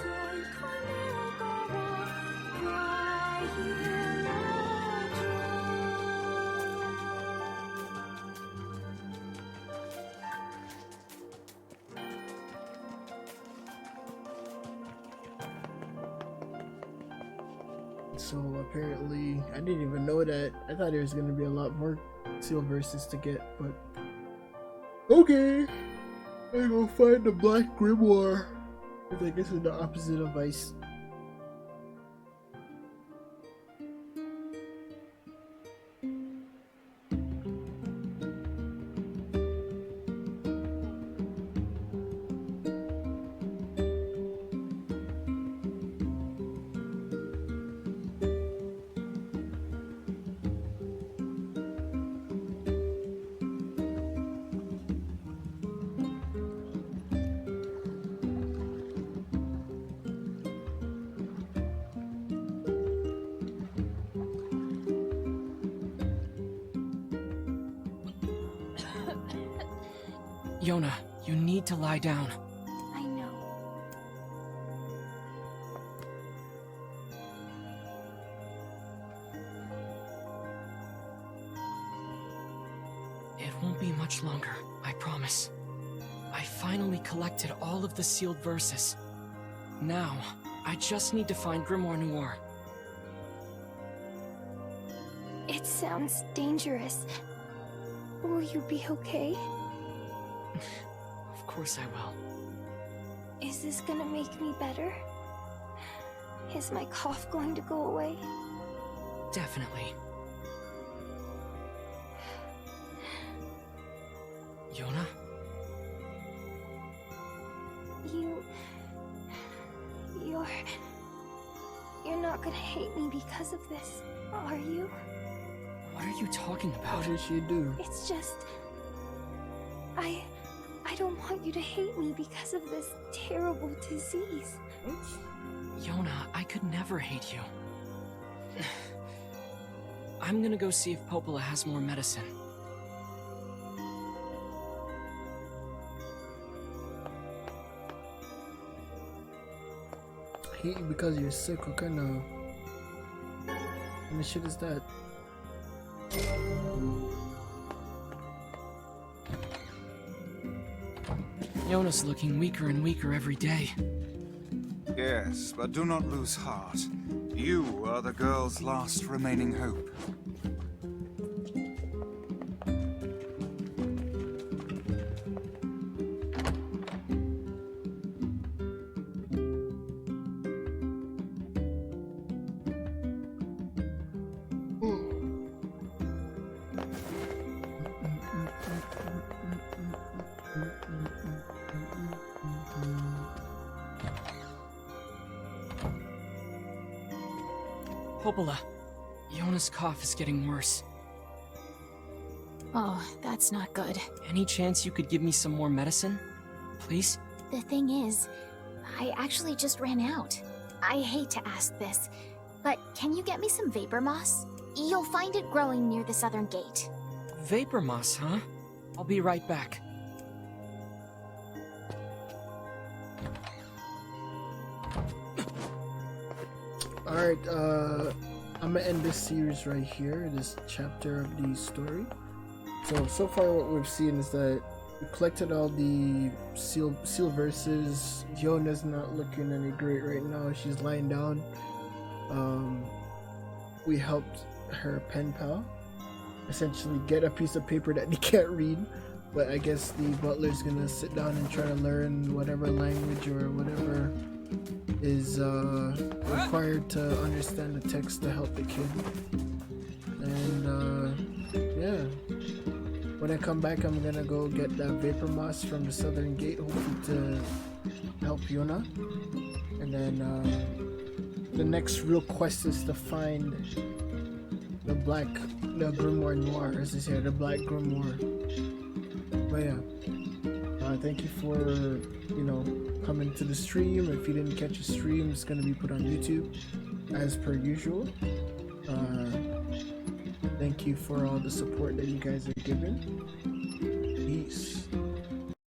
So apparently, I didn't even know that. I thought there was gonna be a lot more sealed verses to get, but okay. I go find the Black Grimoire. I guess it's the opposite of Ice. Yona, you need to lie down. I know. It won't be much longer, I promise. I finally collected all of the sealed verses. Now, I just need to find Grimoire Noir. It sounds dangerous. Will you be okay? Of course I will. Is this gonna make me better? Is my cough going to go away? Definitely. Yona? You're not gonna hate me because of this, are you? What are you talking about? What did she do? It's just... I don't want you to hate me because of this terrible disease. Yona, I could never hate you. I'm gonna go see if Popola has more medicine. I hate you because you're sick. What kind of shit is that? Yona's looking weaker and weaker every day. Yes, but do not lose heart. You are the girl's last remaining hope. Popola, Yona's cough is getting worse. Oh, that's not good. Any chance you could give me some more medicine? Please? The thing is, I actually just ran out. I hate to ask this, but can you get me some vapor moss? You'll find it growing near the southern gate. Vapor moss, huh? I'll be right back. Alright, I'm gonna end this series right here, this chapter of the story. So far what we've seen is that we collected all the seal verses. Yona's not looking any great right now. She's lying down. We helped her pen pal essentially get a piece of paper that he can't read, but I guess the butler's gonna sit down and try to learn whatever language or whatever is required to understand the text to help the kid. And yeah, when I come back, I'm gonna go get that vapor moss from the southern gate, hopefully to help Yona. And then the next real quest is to find the Grimoire Noir, as they say, the Black Grimoire. But yeah, thank you for, coming to the stream. If you didn't catch a stream, it's gonna be put on YouTube as per usual. Thank you for all the support that you guys are giving.